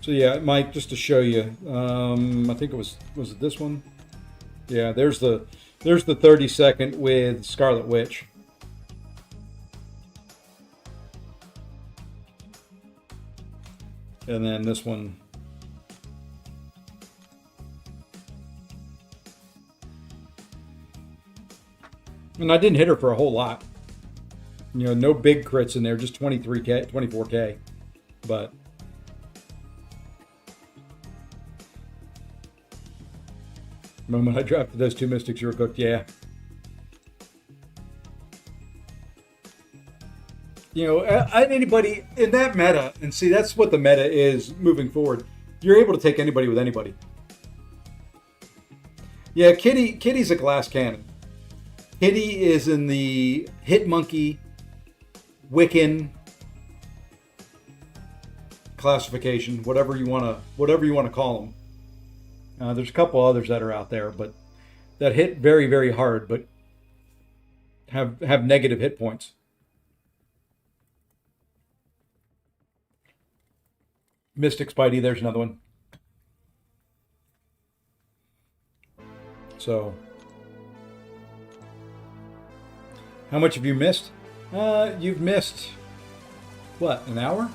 So yeah, Mike, just to show you, I think it was it this one? Yeah, there's the 30-second with Scarlet Witch. And then this one. And I didn't hit her for a whole lot. You know, no big crits in there, just 23K, 24K. But the moment I dropped those two mystics, you were cooked, yeah. You know, anybody in that meta, and see, that's what the meta is moving forward. You're able to take anybody with anybody. Yeah, Kitty's a glass cannon. Kitty is in the Hit Monkey, Wiccan classification, whatever you want to call them. There's a couple others that are out there, but that hit very, very hard, but have negative hit points. Mystic Spidey, there's another one. So, how much have you missed? You've missed, what, an hour?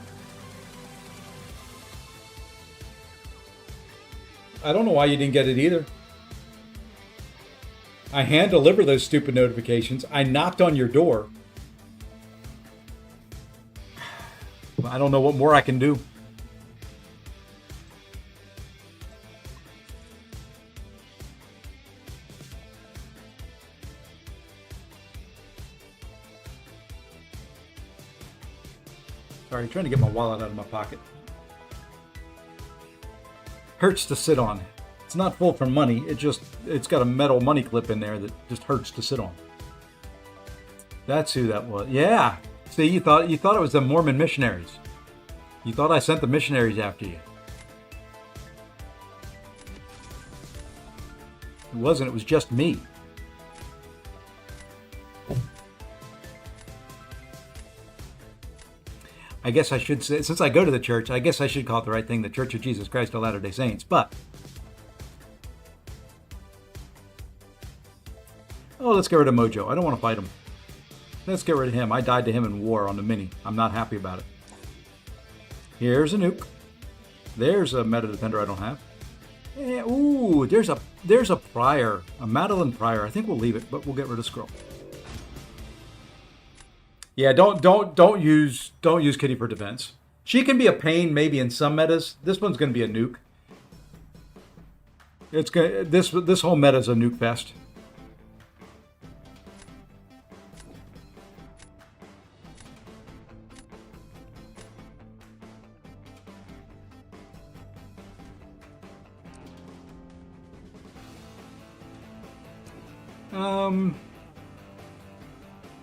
I don't know why you didn't get it either. I hand deliver those stupid notifications. I knocked on your door. I don't know what more I can do. Sorry, trying to get my wallet out of my pocket. Hurts to sit on. It's not full for money. It's got a metal money clip in there that just hurts to sit on. That's who that was. Yeah. See, you thought it was the Mormon missionaries. You thought I sent the missionaries after you. It wasn't. It was just me. I guess I should say, since I go to the church, I guess I should call it the right thing, the Church of Jesus Christ of Latter-day Saints. But, oh, let's get rid of Mojo. I don't want to fight him. Let's get rid of him. I died to him in war on the Mini. I'm not happy about it. Here's a nuke. There's a meta defender I don't have. Yeah, ooh, there's a Prior, a Madeline Prior. I think we'll leave it, but we'll get rid of Scroll. Yeah, don't use Kitty for defense. She can be a pain maybe in some metas. This one's going to be a nuke. This whole meta is a nuke fest.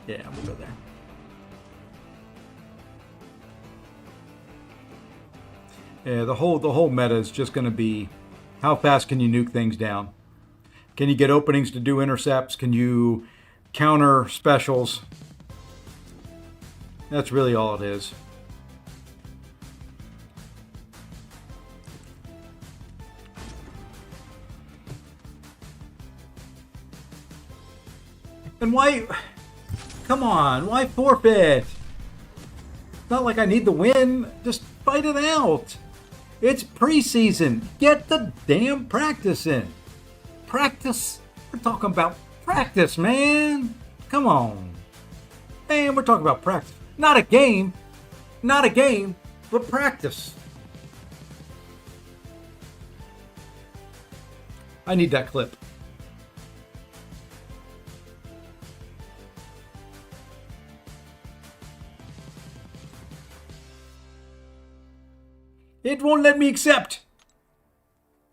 Yeah, we'll go there. Yeah, the whole meta is just going to be how fast can you nuke things down? Can you get openings to do intercepts? Can you counter specials? That's really all it is. And why? Come on, why forfeit? It's not like I need the win. Just fight it out. It's preseason. Get the damn practice in. Practice? We're talking about practice, man. Come on. Man, we're talking about practice. Not a game. Not a game, but practice. I need that clip. It won't let me accept.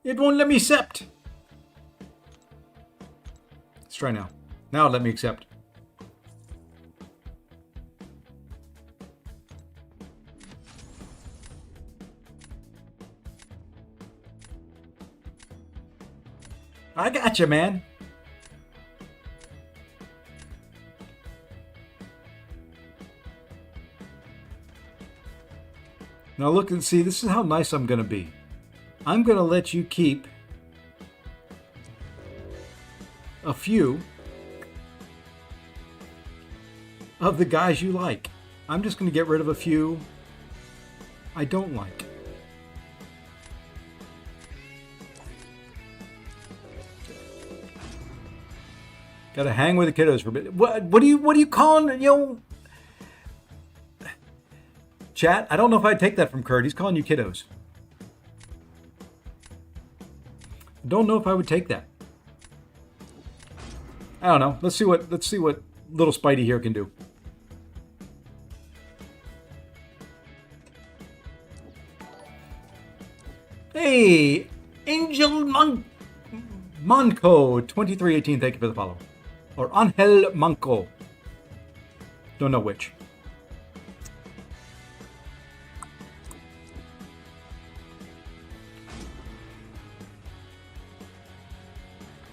It won't let me accept. Let's try now. Now let me accept. I got you, man. Now look and see, this is how nice I'm going to be. I'm going to let you keep a few of the guys you like. I'm just going to get rid of a few I don't like. Got to hang with the kiddos for a bit. What are you calling, Chat, I don't know if I'd take that from Kurt. He's calling you kiddos. Don't know if I would take that. I don't know. Let's see what little Spidey here can do. Hey, Angel Manco 2318. Thank you for the follow. Or Angel Manco. Don't know which.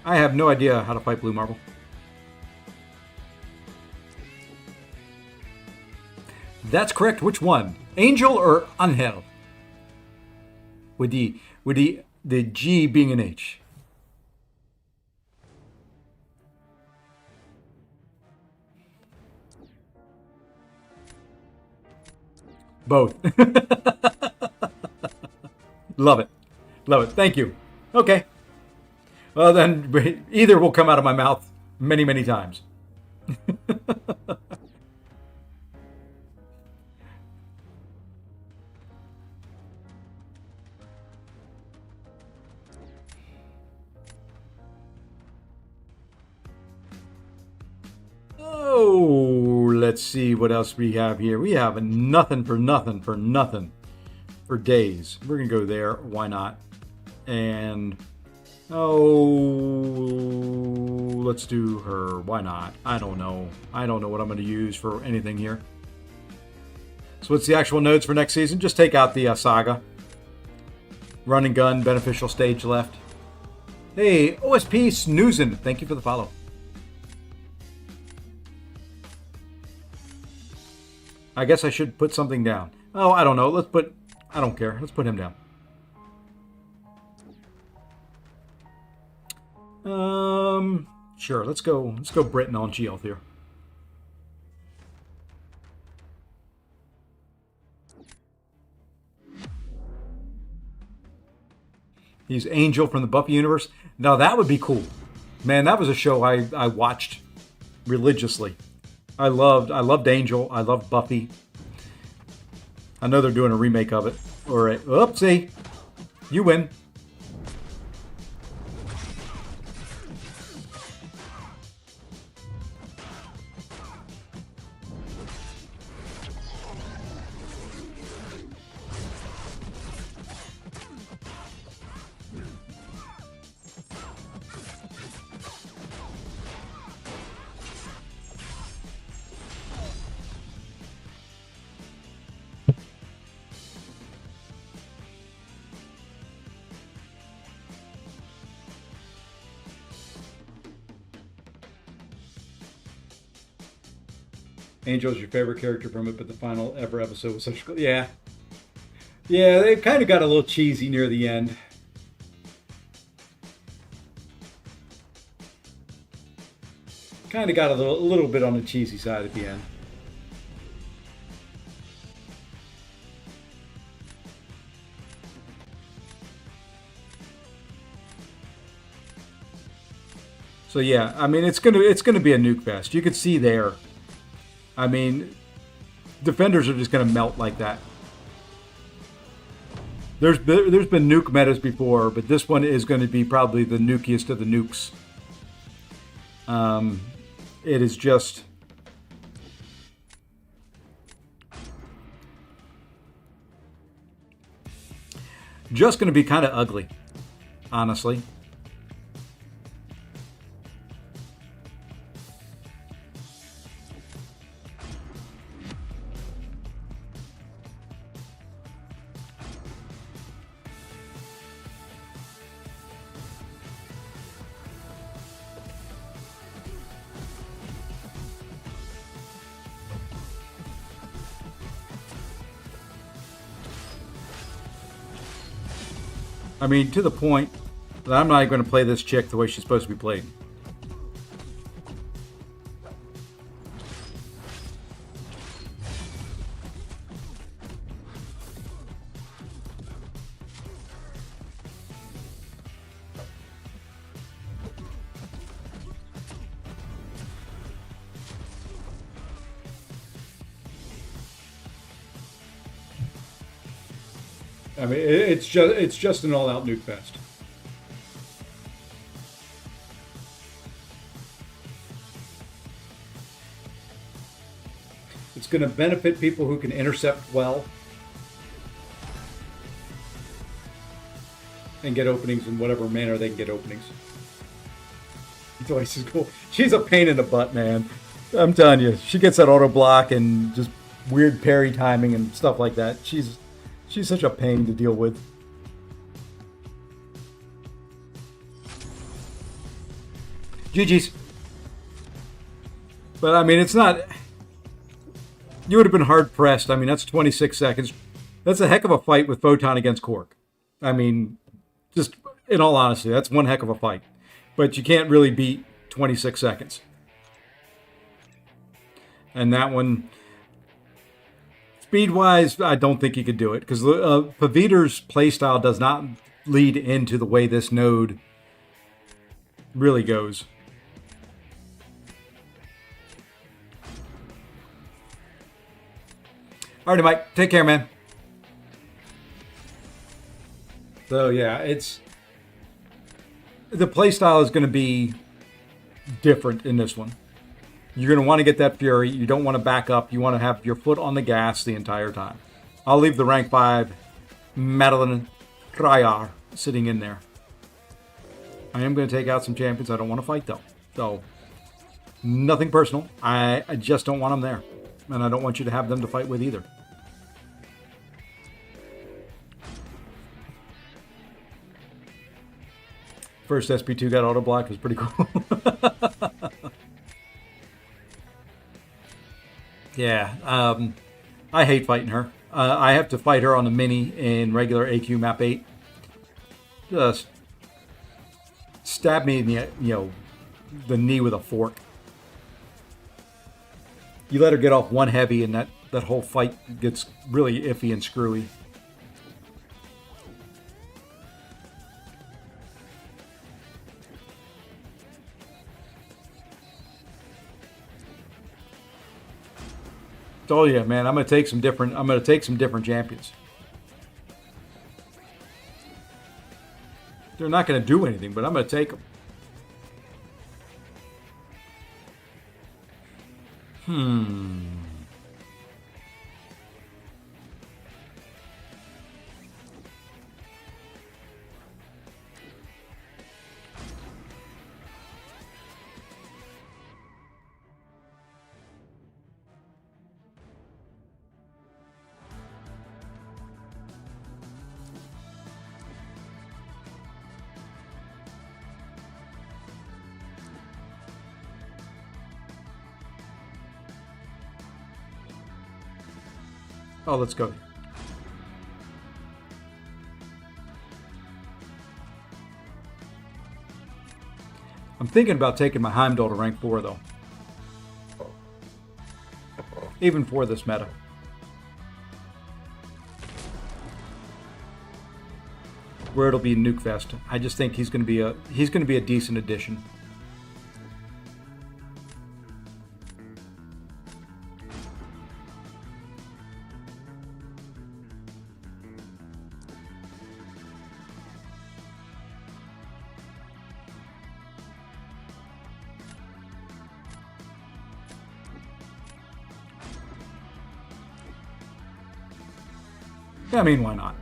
I have no idea how to fight Blue Marble. That's correct. Which one? Angel or Angel? With the G being an H. Both. Love it. Love it. Thank you. Okay. Well, then either will come out of my mouth many, many times. Oh, let's see what else we have here. We have nothing for nothing for nothing for days. We're going to go there. Why not? And, let's do her. Why not? I don't know. I don't know what I'm going to use for anything here. So what's the actual nodes for next season? Just take out the saga. Run and gun, beneficial stage left. Hey, OSP Snoozin', thank you for the follow. I guess I should put something down. Oh, I don't know. I don't care. Let's put him down. Sure. Let's go Britain on G health here. He's Angel from the Buffy universe. Now that would be cool. Man, that was a show I watched religiously. I loved Angel. I loved Buffy. I know they're doing a remake of it. Or oopsie. You win. Angel's your favorite character from it, but the final ever episode was such... Yeah. Yeah, they kind of got a little cheesy near the end. Kind of got a little bit on the cheesy side at the end. So yeah, I mean it's gonna be a nuke fest. You could see there. I mean, defenders are just going to melt like that. There's been nuke metas before, but this one is going to be probably the nukiest of the nukes. It is just... just going to be kind of ugly, honestly. I mean, to the point that I'm not going to play this chick the way she's supposed to be played. I mean, it's just an all-out nuke fest. It's going to benefit people who can intercept well and get openings in whatever manner they can get openings. Joyce is cool. She's a pain in the butt, man. I'm telling you, she gets that auto block and just weird parry timing and stuff like that. She's such a pain to deal with. GG's. But I mean, it's not... You would have been hard pressed. I mean, that's 26 seconds. That's a heck of a fight with Photon against Cork. I mean, just in all honesty, that's one heck of a fight. But you can't really beat 26 seconds. And that one... Speed-wise, I don't think he could do it, because Paviter's playstyle does not lead into the way this node really goes. Alrighty, Mike. Take care, man. So, yeah, the playstyle is going to be different in this one. You're going to want to get that Fury. You don't want to back up. You want to have your foot on the gas the entire time. I'll leave the rank 5 Madeline Crayar sitting in there. I am going to take out some champions I don't want to fight, though. So, nothing personal. I just don't want them there. And I don't want you to have them to fight with either. First SP2 got auto block was pretty cool. Yeah, I hate fighting her. I have to fight her on the mini in regular AQ map 8. Just stab me in the knee with a fork. You let her get off one heavy and that whole fight gets really iffy and screwy. Oh yeah, man! I'm gonna take some different champions. They're not gonna do anything, but I'm gonna take them. Oh, let's go. I'm thinking about taking my Heimdall to rank 4, though. Even for this meta. Where it'll be Nuke Fest. I just think he's going to be a decent addition. I mean, why not?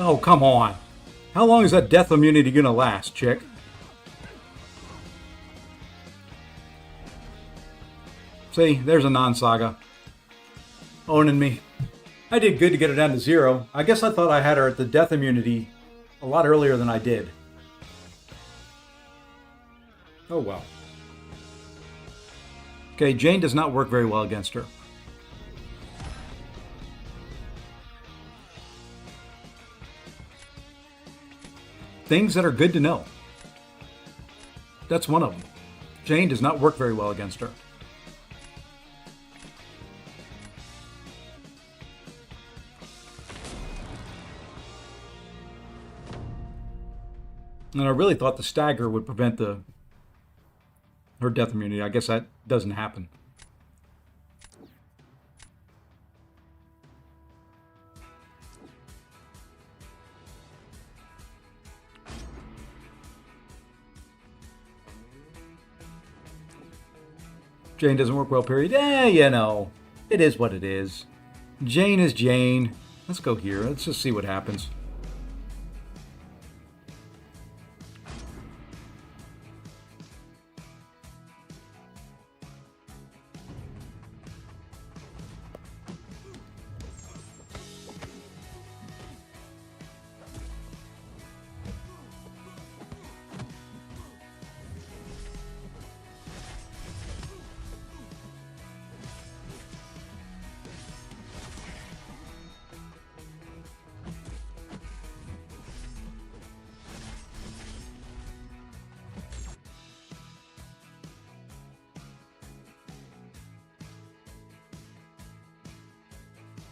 Oh, come on. How long is that death immunity going to last, chick? See, there's a non-saga. Owning me. I did good to get her down to 0. I guess I thought I had her at the death immunity a lot earlier than I did. Oh, well. Okay, Jane does not work very well against her. Things that are good to know. That's one of them. Jane does not work very well against her. And I really thought the stagger would prevent her death immunity. I guess that doesn't happen. Jane doesn't work well, period. You know, it is what it is. Jane is Jane. Let's go here. Let's just see what happens.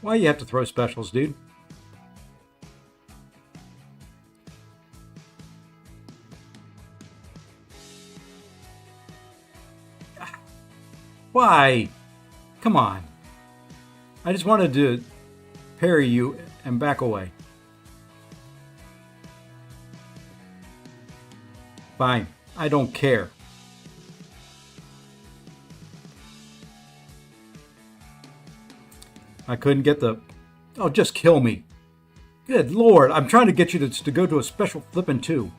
Why you have to throw specials, dude? Why? Come on. I just wanted to parry you and back away. Fine. I don't care. I couldn't get the... Oh, just kill me. Good Lord. I'm trying to get you to go to a special flippin' 2.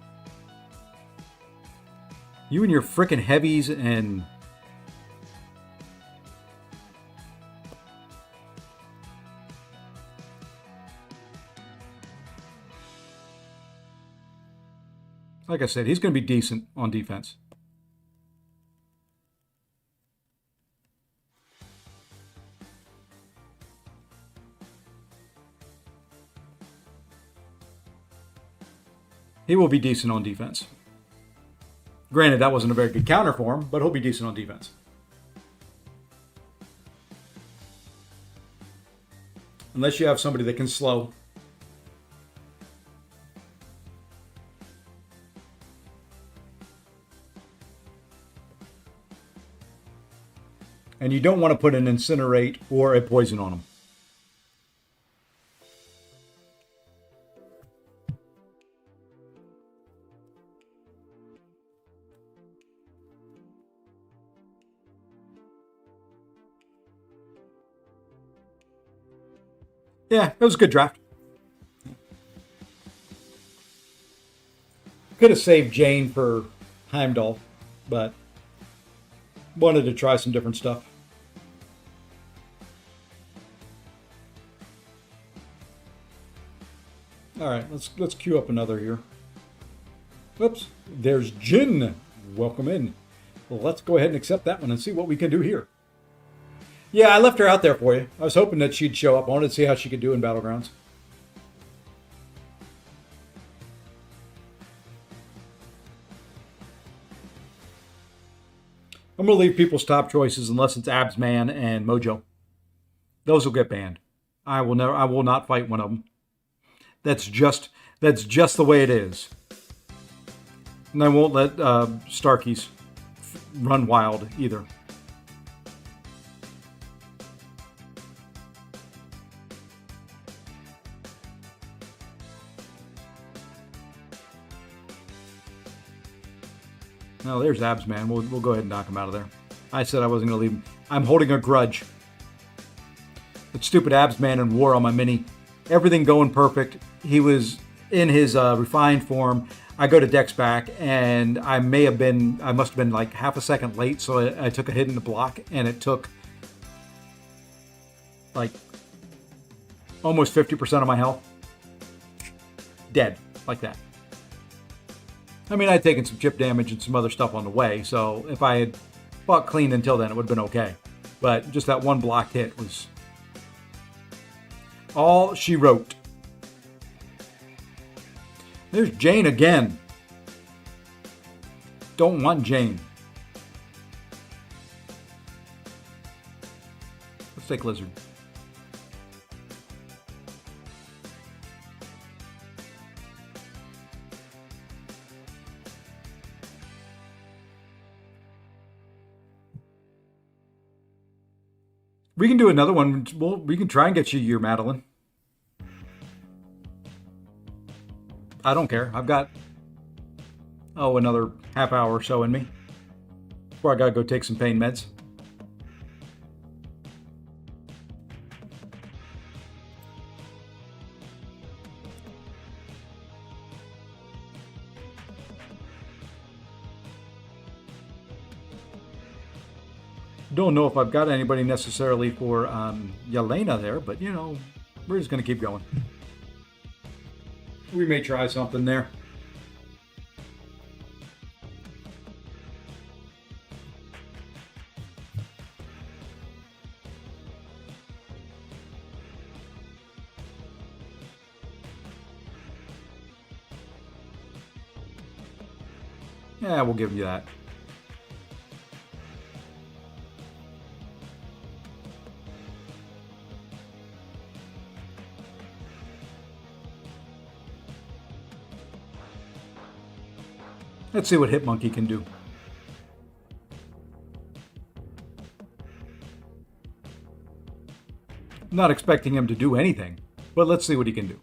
You and your frickin' heavies and... Like I said, he's going to be decent on defense. He will be decent on defense. Granted, that wasn't a very good counter for him, but he'll be decent on defense. Unless you have somebody that can slow. And you don't want to put an incinerate or a poison on them. Yeah, it was a good draft. Could have saved Jane for Heimdall, but wanted to try some different stuff. All right, let's queue up another here. Whoops, there's Jin. Welcome in. Well, let's go ahead and accept that one and see what we can do here. Yeah, I left her out there for you. I was hoping that she'd show up. I wanted to see how she could do in Battlegrounds. I'm going to leave people's top choices unless it's Absman and Mojo. Those will get banned. I will not fight one of them. That's just the way it is. And I won't let Starkies run wild either. No, there's Absman. We'll go ahead and knock him out of there. I said I wasn't going to leave him. I'm holding a grudge. That stupid Absman and war on my mini. Everything going perfect. He was in his refined form. I go to Dex back, and I must have been like half a second late, so I took a hit in the block, and it took like almost 50% of my health. Dead, like that. I mean, I'd taken some chip damage and some other stuff on the way, so if I had fought clean until then, it would have been okay. But just that one blocked hit was all she wrote. There's Jane again. Don't want Jane. Let's take Lizard. We can do another one. We can try and get you your Madeline. I don't care. I've got, another half hour or so in me before I gotta go take some pain meds. Don't know if I've got anybody necessarily for Yelena there, but we're just gonna keep going. We may try something there. Yeah, we'll give you that. Let's see what Hitmonkey can do. Not expecting him to do anything, but let's see what he can do.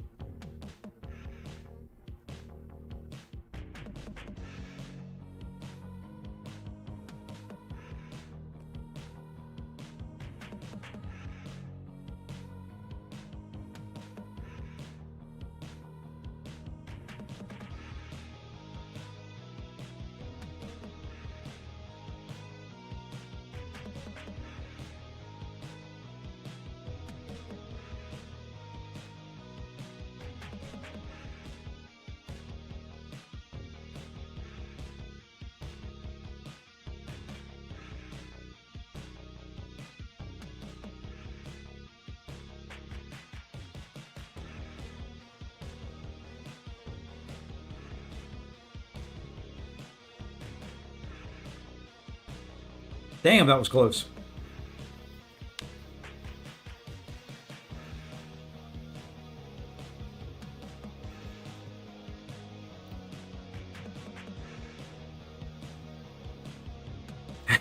Damn, that was close.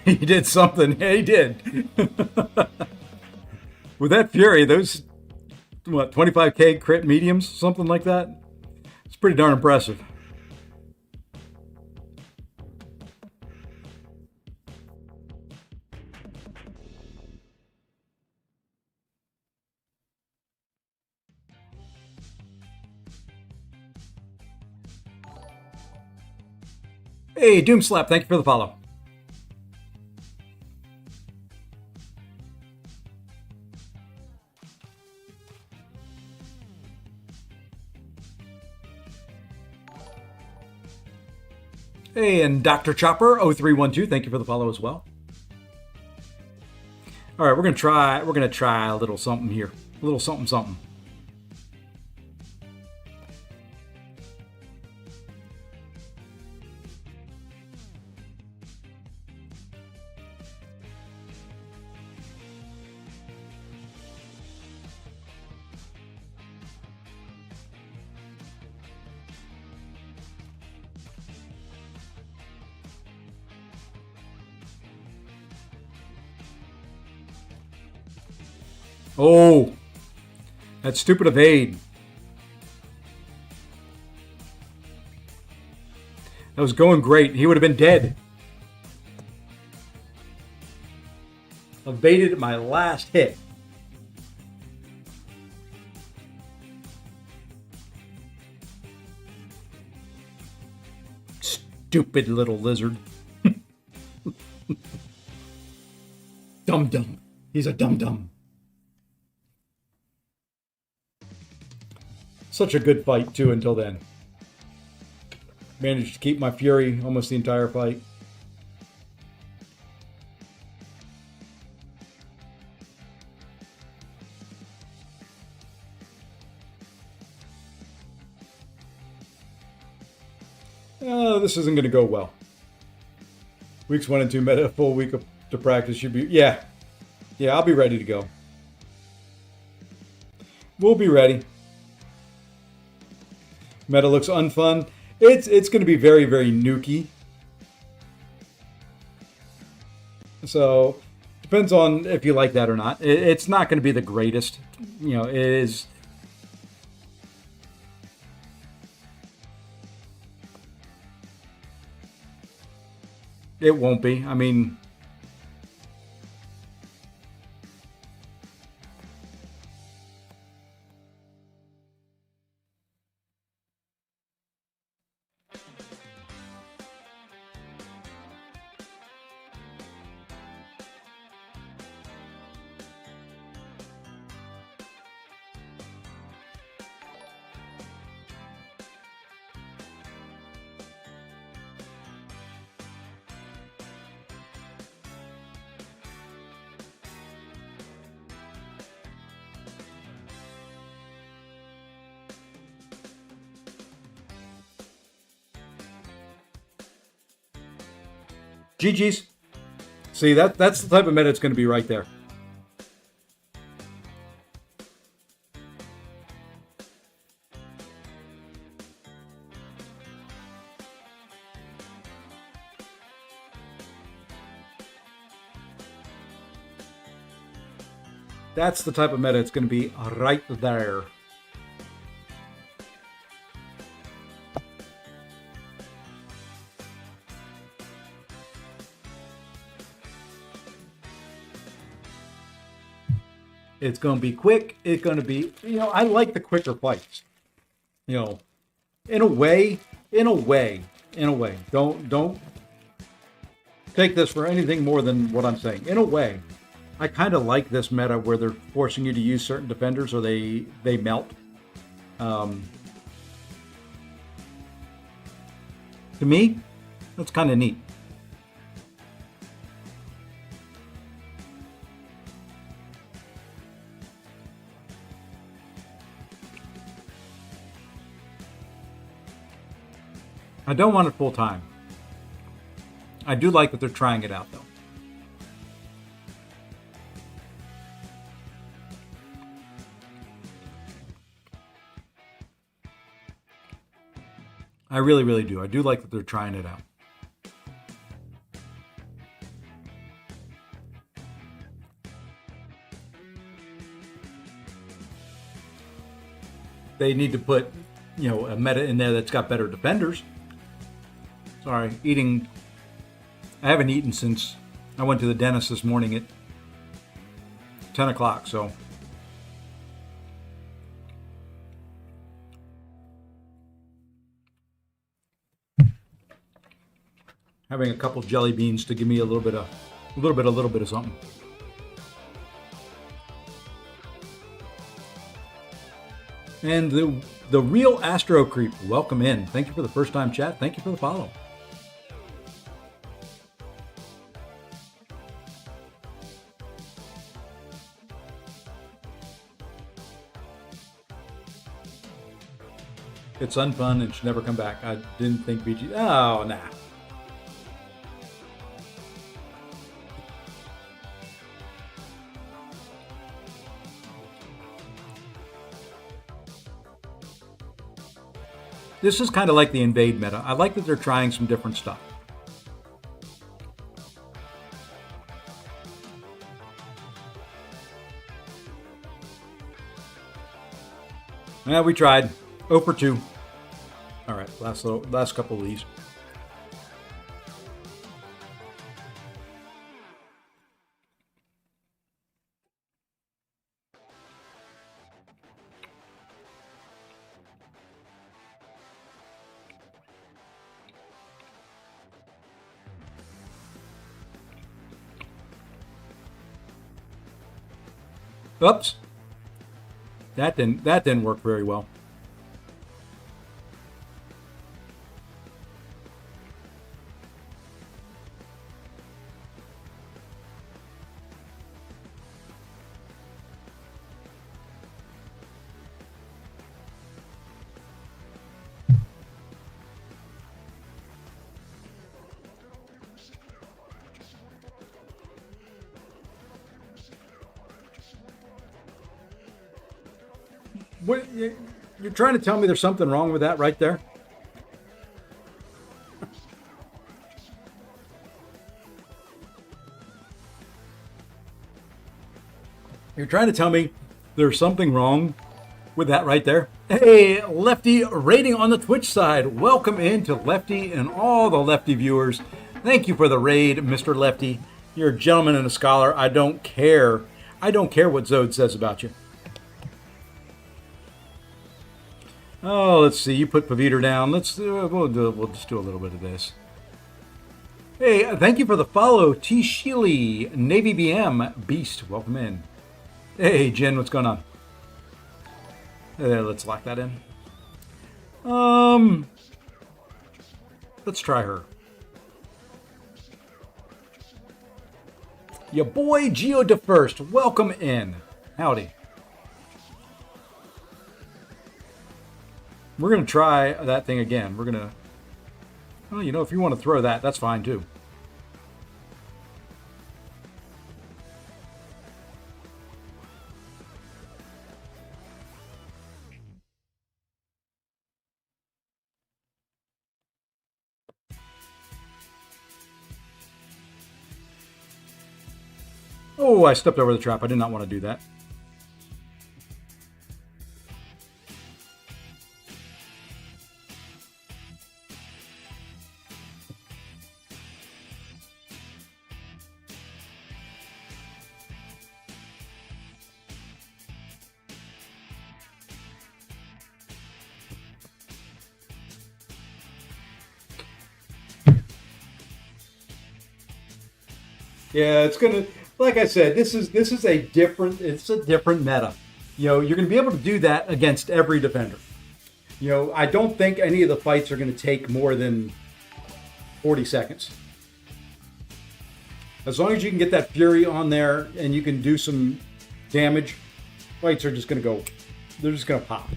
He did something. Yeah, he did. With that Fury, those, what, 25k crit mediums? Something like that? It's pretty darn impressive. Hey, Doomslap, thank you for the follow. Hey, and Dr. Chopper 0312, thank you for the follow as well. All right, we're gonna try a little something here, a little something. Oh, that stupid evade. That was going great. He would have been dead. Evaded my last hit. Stupid little lizard. Dum-dum. He's a dum-dum. Such a good fight, too, until then. Managed to keep my Fury almost the entire fight. This isn't going to go well. Weeks 1 and 2, meta, a full week to practice should be... Yeah, I'll be ready to go. We'll be ready. Meta looks unfun. It's going to be very, very nukey. So, depends on if you like that or not. It's not going to be the greatest. You know, it is... It won't be. I mean... GG's. See, that's the type of meta it's going to be right there. That's the type of meta it's going to be right there. It's going to be quick. It's going to be, I like the quicker fights. In a way. Don't take this for anything more than what I'm saying. In a way, I kind of like this meta where they're forcing you to use certain defenders or they melt. To me, that's kind of neat. I don't want it full time. I do like that they're trying it out though. I really, really do. I do like that they're trying it out. They need to put, a meta in there that's got better defenders. Sorry, eating. I haven't eaten since I went to the dentist this morning at 10 o'clock, so. Having a couple jelly beans to give me a little bit of something. And the real Astro Creep, welcome in. Thank you for the first time chat. Thank you for the follow. It's unfun and should never come back. I didn't think BG. Oh, nah. This is kind of like the invade meta. I like that they're trying some different stuff. Yeah, we tried. 0 for 2. All right, last couple of these. Oops. That didn't work very well. What, you're trying to tell me there's something wrong with that right there? You're trying to tell me there's something wrong with that right there? Hey, Lefty rating on the Twitch side. Welcome into Lefty and all the Lefty viewers. Thank you for the raid, Mr. Lefty. You're a gentleman and a scholar. I don't care. I don't care what Zode says about you. Oh, let's see. You put Paviter down. We'll just do a little bit of this. Hey, thank you for the follow, T. Sheely, Navy BM, Beast. Welcome in. Hey, Jen, what's going on? Let's lock that in. Let's try her. Your boy Geo DeFirst, welcome in. Howdy. We're going to try that thing again. We're going to... Well, if you want to throw that, that's fine too. Oh, I stepped over the trap. I did not want to do that. Yeah, it's gonna. Like I said, this is a different. It's a different meta. You know, you're gonna be able to do that against every defender. You know, I don't think any of the fights are gonna take more than 40 seconds. As long as you can get that Fury on there and you can do some damage, fights are just gonna go. They're just gonna pop.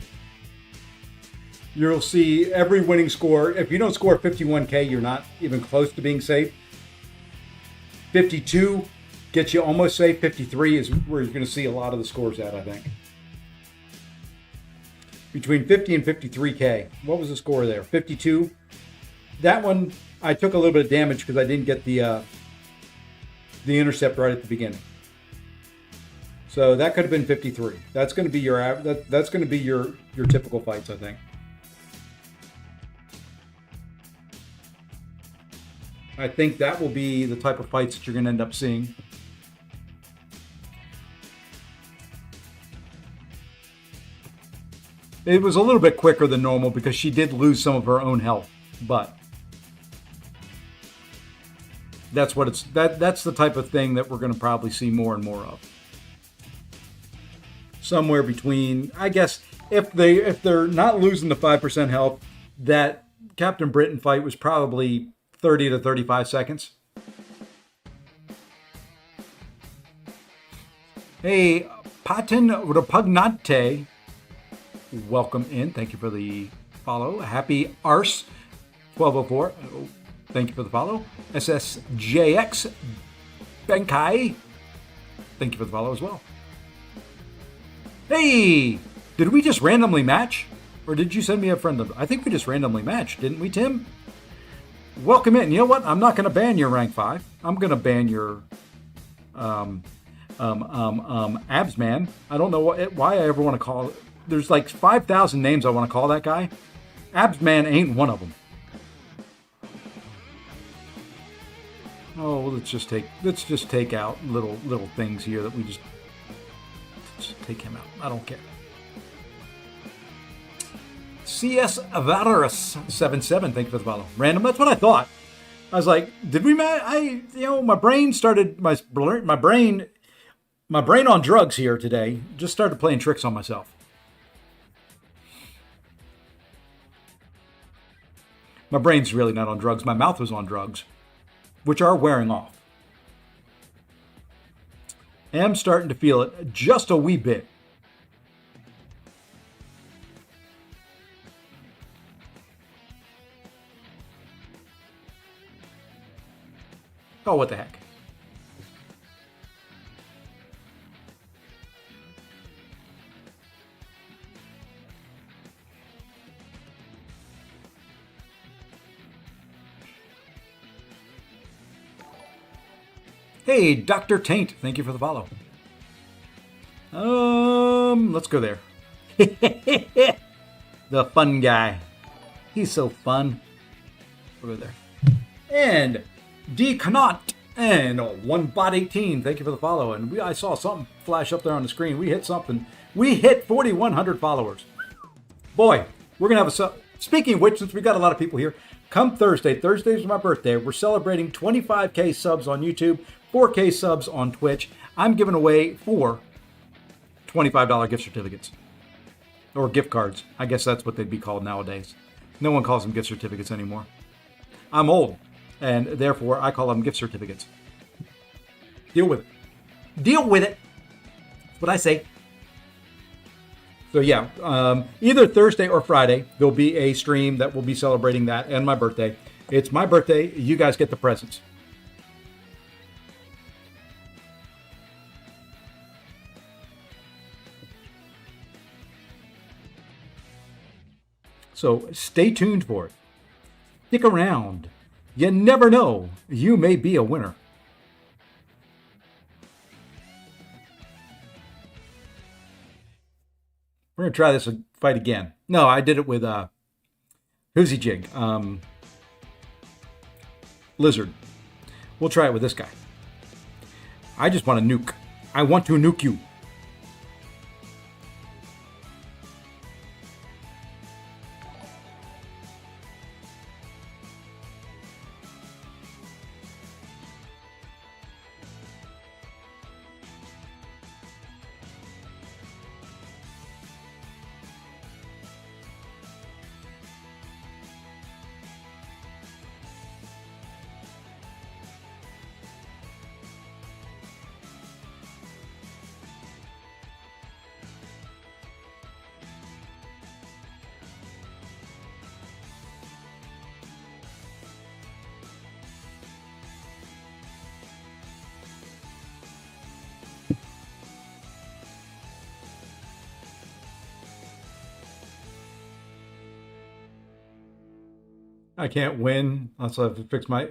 You'll see every winning score. If you don't score 51K, you're not even close to being safe. 52 gets you almost safe. 53 is where you're going to see a lot of the scores at, I think. Between 50 and 53K. What was the score there? 52. That one, I took a little bit of damage because I didn't get the intercept right at the beginning. So that could have been 53. That's going to be that's going to be your typical fights, I think. I think that will be the type of fights that you're going to end up seeing. It was a little bit quicker than normal because she did lose some of her own health, but that's what that's the type of thing that we're going to probably see more and more of. Somewhere between, I guess, if they're not losing the 5% health, that Captain Britain fight was probably 30 to 35 seconds. Hey, Patin Repugnante, welcome in. Thank you for the follow. Happy Arse 1204. Thank you for the follow. SSJX Benkai, thank you for the follow as well. Hey, did we just randomly match? Or did you send me a friend? I think we just randomly matched, didn't we, Tim? Welcome in. You know what? I'm not going to ban your rank 5. I'm going to ban your abs man. I don't know why I ever want to call it. There's like 5,000 names I want to call that guy. Abs man ain't one of them. Oh, let's just take out little things here that we just take him out. I don't care. CS Avarus 77, thank you for the follow. Random, that's what I thought. I was like, did we match? My brain started, my brain on drugs here today just started playing tricks on myself. My brain's really not on drugs. My mouth was on drugs, which are wearing off. Am starting to feel it just a wee bit. Oh, what the heck. Hey, Dr. Taint, thank you for the follow. Let's go there. The fun guy. He's so fun. We'll go there. And D. Connaught and 1bot18, thank you for the follow. And I saw something flash up there on the screen. We hit something. We hit 4,100 followers. Boy, we're going to have a... Speaking of which, since we got a lot of people here, come Thursday. Thursday's my birthday. We're celebrating 25K subs on YouTube, 4K subs on Twitch. I'm giving away 4 $25 gift certificates. Or gift cards. I guess that's what they'd be called nowadays. No one calls them gift certificates anymore. I'm old. And therefore, I call them gift certificates. Deal with it. Deal with it. That's what I say. So yeah, either Thursday or Friday, there'll be a stream that will be celebrating that and my birthday. It's my birthday. You guys get the presents. So stay tuned for it. Stick around. You never know. You may be a winner. We're going to try this fight again. No, I did it with Who's he Jig? Lizard. We'll try it with this guy. I just want to nuke. I want to nuke you. I can't win. I still haven't fixed my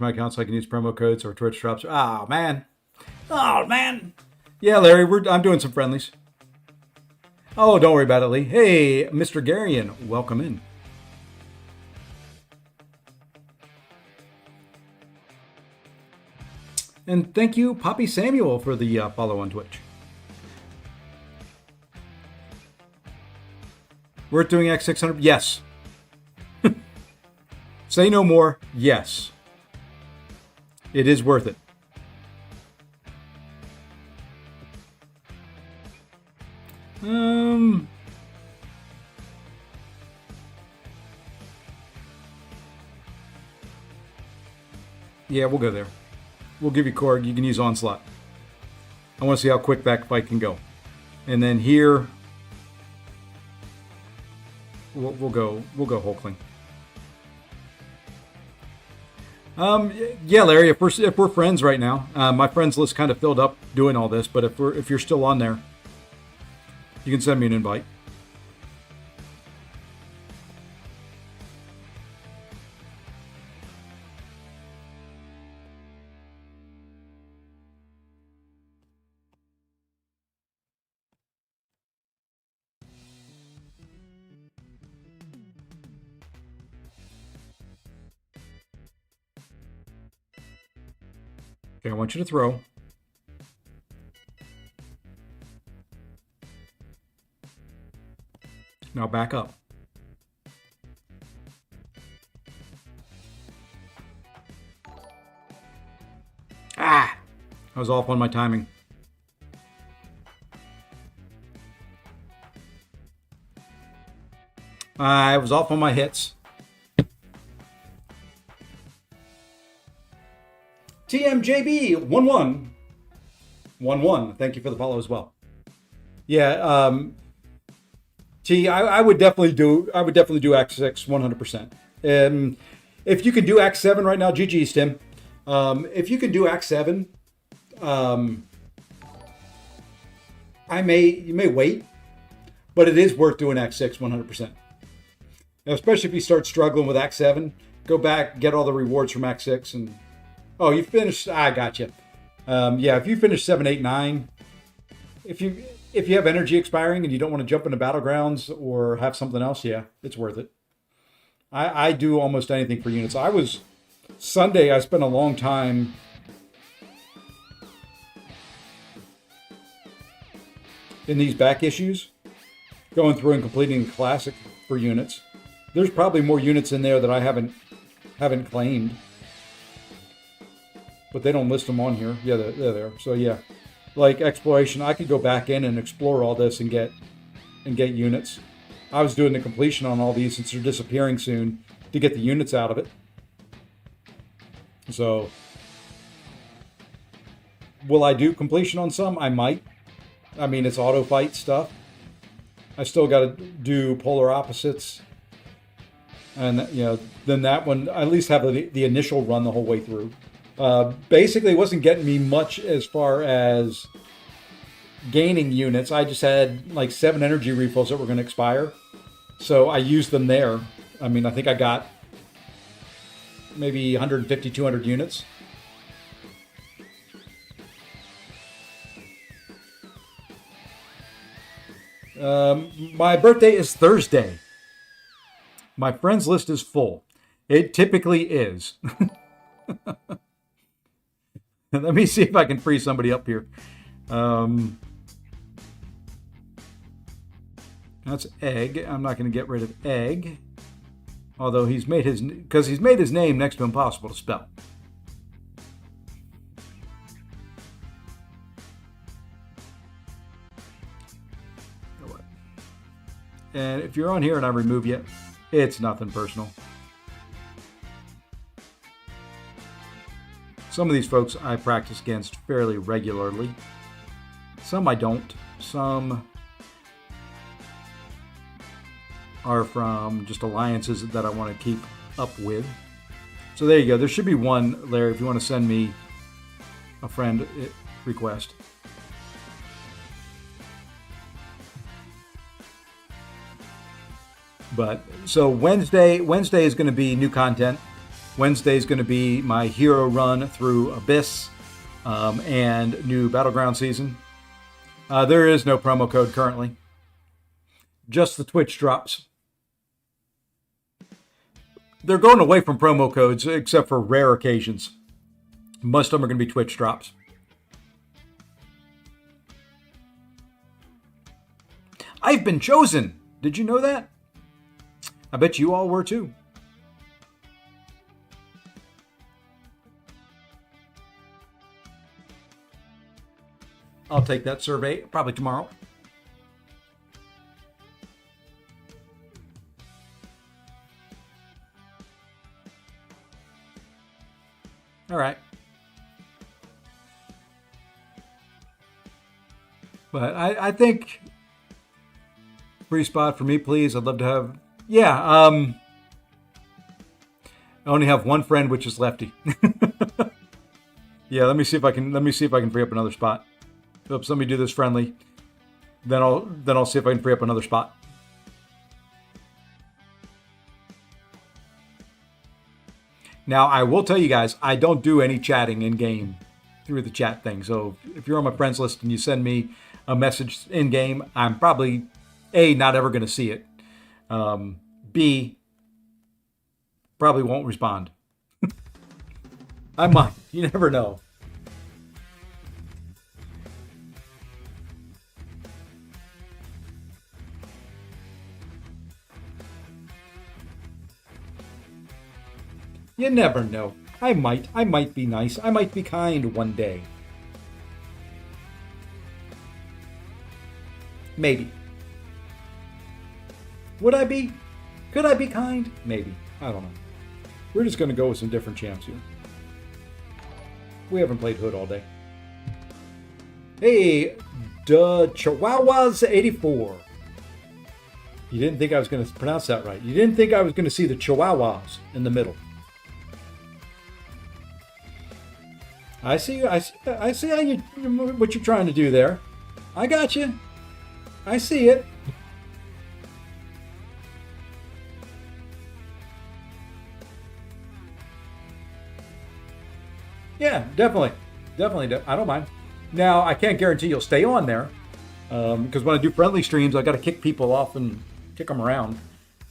account so I can use promo codes or Twitch drops. Oh man. Oh man. Yeah, Larry, I'm doing some friendlies. Oh, don't worry about it, Lee. Hey, Mr. Garion, welcome in. And thank you, Poppy Samuel, for the follow on Twitch. We're doing X600? Yes. Say no more. Yes. It is worth it. Yeah, we'll go there. We'll give you Korg. You can use Onslaught. I want to see how quick that fight can go. And then here, we'll go Hulkling. Yeah, Larry. If we're friends right now, my friends list kind of filled up doing all this. But if you're still on there, you can send me an invite. Okay, I want you to throw. Now back up. Ah! I was off on my timing. I was off on my hits. TMJB 1111. Thank you for the follow as well. Yeah, T, I would definitely do X6 100%. If you can do X7 right now, GG's Tim. If you can do X7, you may wait, but it is worth doing X6 100%. Especially if you start struggling with X7, go back, get all the rewards from X6, and you finished. I got you. Yeah, if you finish 7, 8, 9, if you have energy expiring and you don't want to jump into Battlegrounds or have something else, yeah, it's worth it. I do almost anything for units. Sunday, I spent a long time in these back issues, going through and completing the classic for units. There's probably more units in there that I haven't claimed, but they don't list them on here. Yeah, they're there. So yeah, like exploration, I could go back in and explore all this and get units. I was doing the completion on all these since they're disappearing soon to get the units out of it. So will I do completion on some? I might. I mean, it's auto fight stuff. I still got to do polar opposites. And, then that one, I at least have the initial run the whole way through. Basically, it wasn't getting me much as far as gaining units. I just had like 7 energy refills that were going to expire. So I used them there. I mean, I think I got maybe 150, 200 units. My birthday is Thursday. My friends list is full. It typically is. Let me see if I can free somebody up here. That's Egg. I'm not going to get rid of Egg. Although he's made his name next to impossible to spell. And if you're on here and I remove you, it's nothing personal. Some of these folks I practice against fairly regularly. Some I don't. Some are from just alliances that I want to keep up with. So there you go. There should be one, Larry, if you want to send me a friend request. But so Wednesday is going to be new content. Wednesday is going to be my hero run through Abyss and new Battleground season. There is no promo code currently. Just the Twitch drops. They're going away from promo codes except for rare occasions. Most of them are going to be Twitch drops. I've been chosen. Did you know that? I bet you all were too. I'll take that survey probably tomorrow. All right. But I think free spot for me, please. I'd love to have. Yeah. I only have one friend, which is Lefty. Yeah. Let me see if I can free up another spot. Oops. Let me do this friendly. Then I'll see if I can free up another spot. Now, I will tell you guys, I don't do any chatting in game through the chat thing. So if you're on my friends list and you send me a message in game, I'm probably A, not ever going to see it. B, probably won't respond. I might. You never know. You never know. I might be nice. I might be kind one day. Maybe. Would I be? Could I be kind? Maybe. I don't know. We're just going to go with some different champs here. We haven't played Hood all day. Hey, Chihuahuas 84. You didn't think I was going to pronounce that right. You didn't think I was going to see the Chihuahuas in the middle. I see how you what you're trying to do there. I got you. I see it. Yeah, definitely. I don't mind. Now, I can't guarantee you'll stay on there because when I do friendly streams, I got to kick people off and kick them around.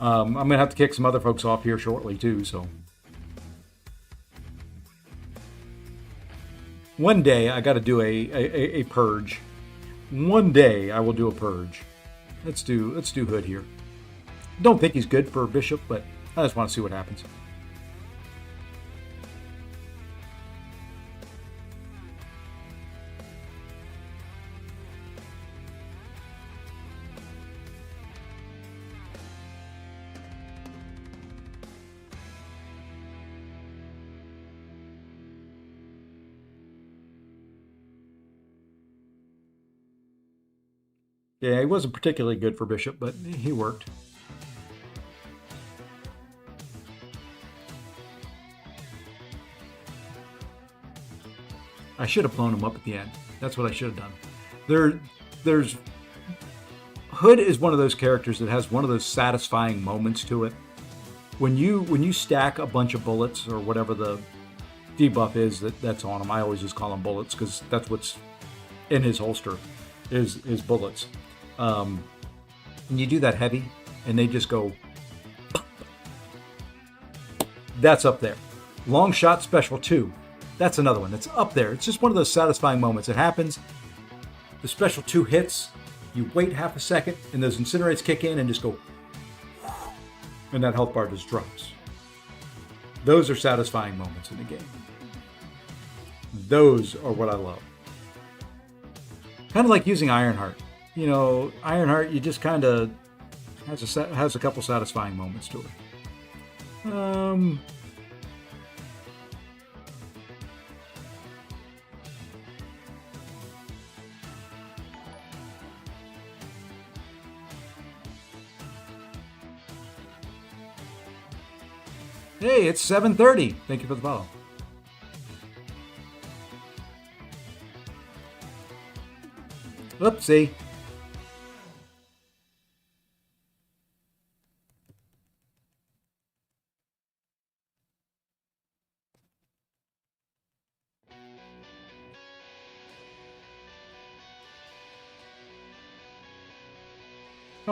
I'm gonna have to kick some other folks off here shortly too. So. One day I got to do a purge. One day I will do a purge. Let's do Hood here. Don't think he's good for a bishop, but I just want to see what happens. Yeah, he wasn't particularly good for bishop, but he worked. I should have blown him up at the end. That's what I should have done. There's Hood is one of those characters that has one of those satisfying moments to it. When you stack a bunch of bullets or whatever the debuff is that's on him, I always just call them bullets because that's what's in his holster is bullets. And you do that heavy, and they just go. That's up there. Long shot special 2. That's another one. That's up there. It's just one of those satisfying moments. It happens. The special 2 hits. You wait half a second, and those incinerates kick in and just go. And that health bar just drops. Those are satisfying moments in the game. Those are what I love. Kind of like using Ironheart. You know, Ironheart, you just kind of has a couple satisfying moments to it. Hey, it's 7:30. Thank you for the follow. Oopsie.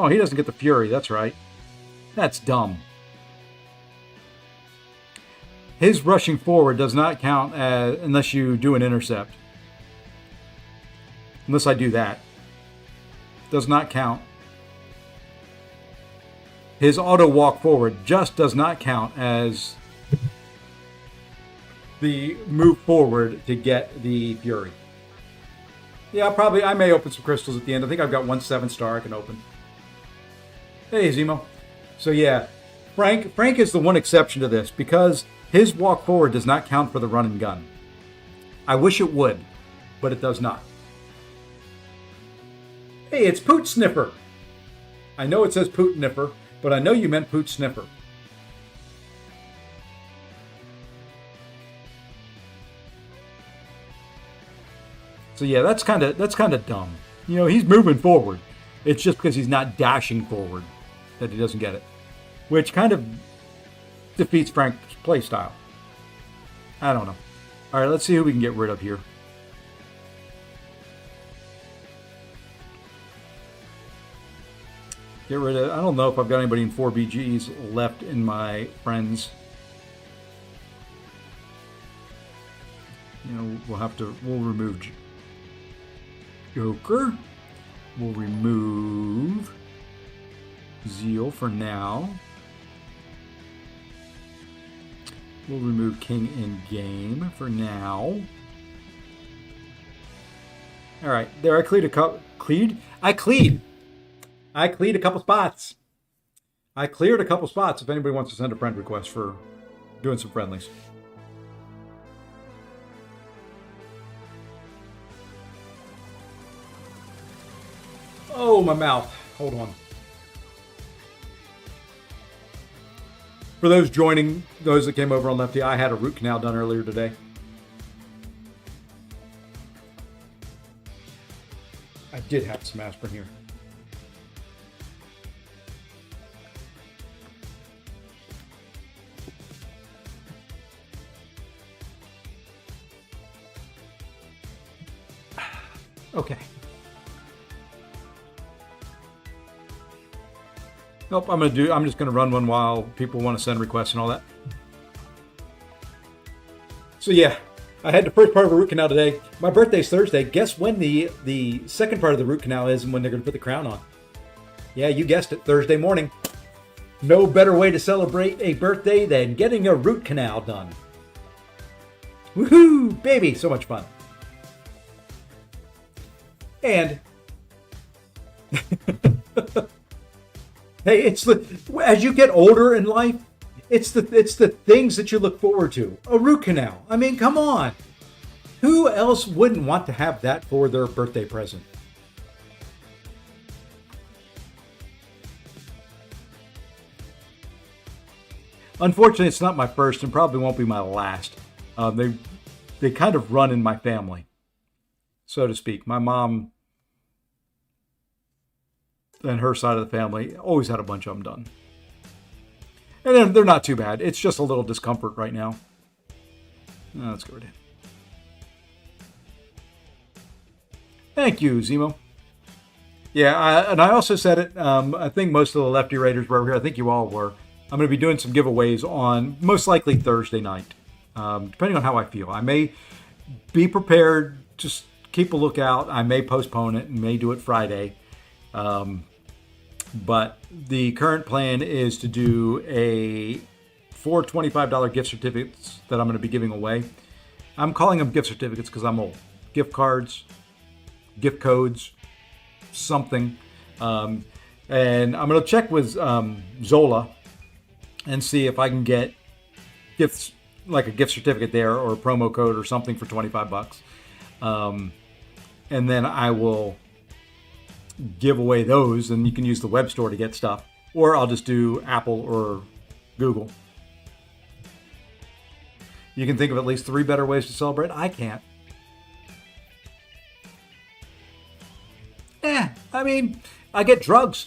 Oh, he doesn't get the Fury. That's right. That's dumb. His rushing forward does not count unless you do an intercept. Unless I do that. Does not count. His auto walk forward just does not count as the move forward to get the Fury. Yeah, probably. I may open some crystals at the end. I think I've got 1 7-star I can open. Hey, Zemo. So yeah, Frank is the one exception to this because his walk forward does not count for the run and gun. I wish it would, but it does not. Hey, it's Poot Sniffer. I know it says Poot Niffer, but I know you meant Poot Sniffer. So yeah, that's kind of dumb. You know, he's moving forward. It's just because he's not dashing forward that he doesn't get it, which kind of defeats Frank's play style. I don't know. All right, let's see who we can get rid of here. Get rid of. I don't know if I've got anybody in 4BGs left in my friends. You know, we'll remove Joker. We'll remove Zeal for now. We'll remove King in game for now. All right, there I cleared a couple. I cleared a couple spots. I cleared a couple spots. If anybody wants to send a friend request for doing some friendlies. Oh, my mouth. Hold on. For those joining, those that came over on Lefty, I had a root canal done earlier today. I did have some aspirin here. Okay. Nope, I'm just gonna run one while people want to send requests and all that. So yeah, I had the first part of a root canal today. My birthday's Thursday. Guess when the second part of the root canal is and when they're gonna put the crown on. Yeah, you guessed it, Thursday morning. No better way to celebrate a birthday than getting a root canal done. Woohoo, baby, so much fun. And hey, as you get older in life, it's the things that you look forward to. A root canal. I mean, come on. Who else wouldn't want to have that for their birthday present? Unfortunately, it's not my first and probably won't be my last. They kind of run in my family, so to speak. My mom and her side of the family always had a bunch of them done. And they're not too bad. It's just a little discomfort right now. Let's go ahead. Thank you, Zemo. Yeah, and I also said it. I think most of the Lefty Raiders were over here. I think you all were. I'm going to be doing some giveaways on most likely Thursday night, depending on how I feel. I may be prepared. Just keep a lookout. I may postpone it and may do it Friday. But the current plan is to do a 4 $25 gift certificates that I'm going to be giving away. I'm calling them gift certificates because I'm old. Gift cards, gift codes, something. And I'm going to check with Zola and see if I can get gifts, like a gift certificate there or a promo code or something for $25. And then I will give away those, and you can use the web store to get stuff. Or I'll just do Apple or Google. You can think of at least 3 better ways to celebrate. I can't. I mean, I get drugs.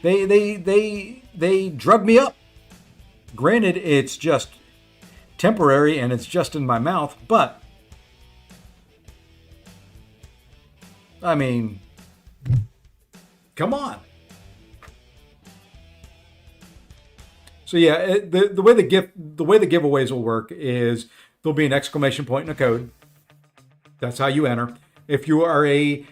They drug me up. Granted, it's just temporary and it's just in my mouth, but I mean, Come on. So yeah, the way the giveaways will work is there'll be an exclamation point and a code. That's how you enter. If you are a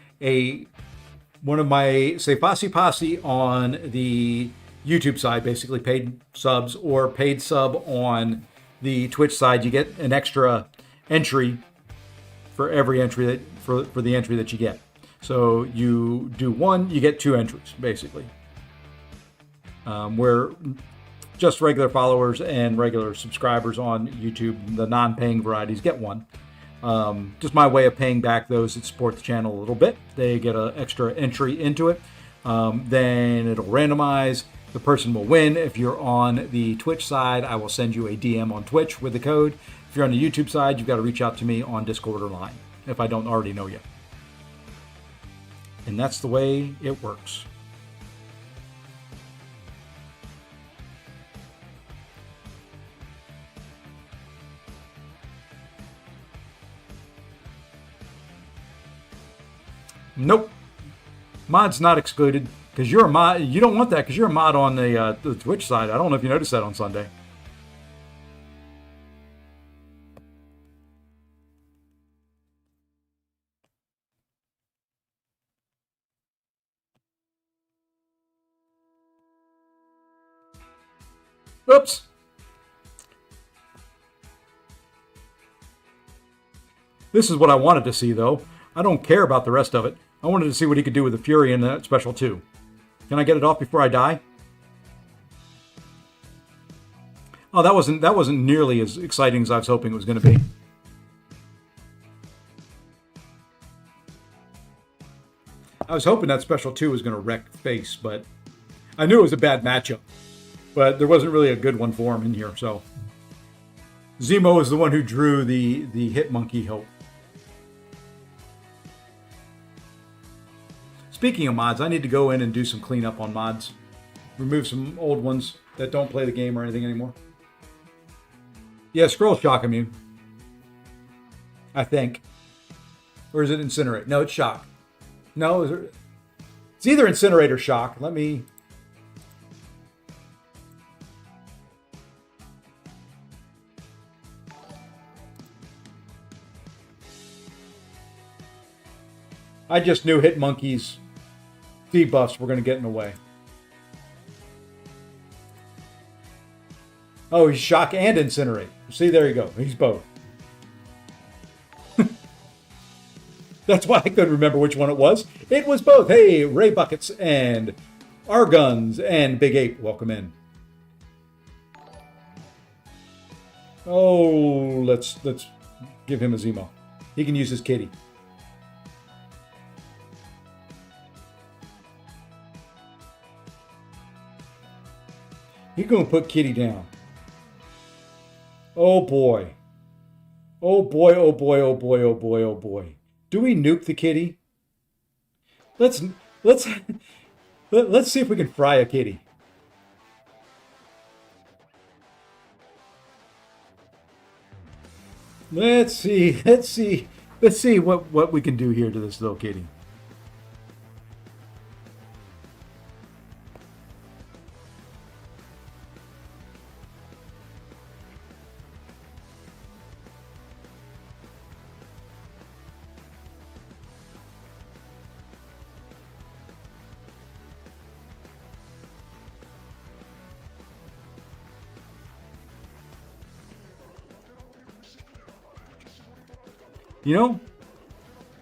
one of my, say, Posse on the YouTube side, basically paid subs, or paid sub on the Twitch side, you get an extra entry for every entry that for the entry that you get. So you do one, you get 2 entries, basically. Where just regular followers and regular subscribers on YouTube, the non-paying varieties, get 1. Just my way of paying back those that support the channel a little bit. They get an extra entry into it. Then it'll randomize. The person will win. If you're on the Twitch side, I will send you a DM on Twitch with the code. If you're on the YouTube side, you've got to reach out to me on Discord or Line if I don't already know you. And that's the way it works. Nope. Mod's not excluded because you're a mod. You don't want that because you're a mod on the Twitch side. I don't know if you noticed that on Sunday. Oops. This is what I wanted to see, though. I don't care about the rest of it. I wanted to see what he could do with the Fury in that Special 2. Can I get it off before I die? Oh, that wasn't nearly as exciting as I was hoping it was going to be. I was hoping that Special 2 was going to wreck Face, but I knew it was a bad matchup. But there wasn't really a good one for him in here, so. Zemo is the one who drew the Hit Monkey hope. Speaking of mods, I need to go in and do some cleanup on mods. Remove some old ones that don't play the game or anything anymore. Yeah, Scroll Shock immune. I think. Or is it Incinerate? No, it's Shock. No, it's either Incinerate or Shock. Let me... I just knew Hitmonkey's debuffs were going to get in the way. Oh, he's Shock and Incinerate. See, there you go. He's both. That's why I couldn't remember which one it was. It was both. Hey, Ray Buckets and Arguns and Big Ape. Welcome in. Oh, let's give him a Zemo. He can use his kitty. He's going to put Kitty down. Oh boy. Oh boy, oh boy, oh boy, oh boy, oh boy. Do we nuke the kitty? Let's see if we can fry a kitty. Let's see what we can do here to this little kitty. You know,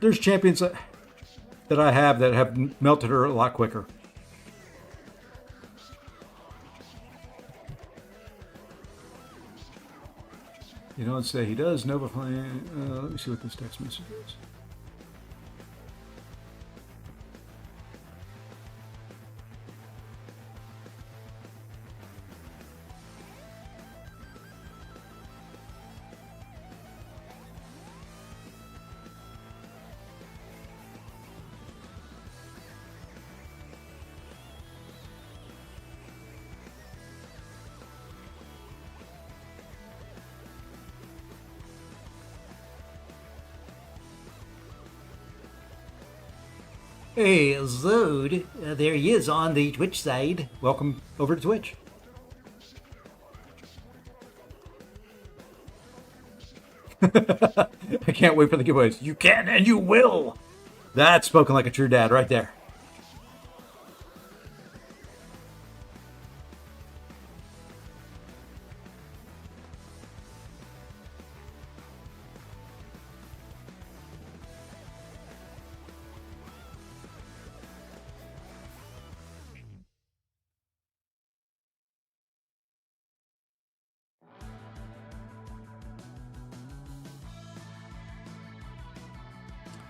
there's champions that I have that have melted her a lot quicker. You know, let's say he does Nova Flame. Let me see what this text message is. Hey, Zode. There he is on the Twitch side. Welcome over to Twitch. I can't wait for the giveaways. You can and you will. That's spoken like a true dad right there.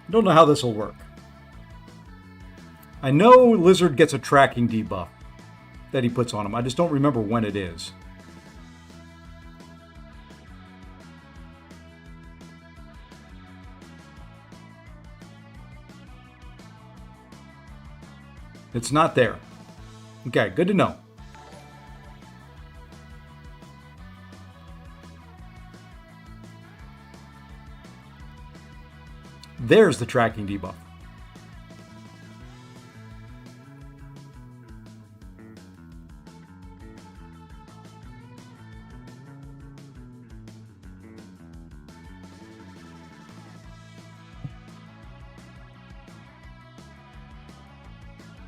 I don't know how this will work. I know Lizard gets a tracking debuff that he puts on him. I just don't remember when it is. It's not there. Okay, good to know. There's the tracking debuff.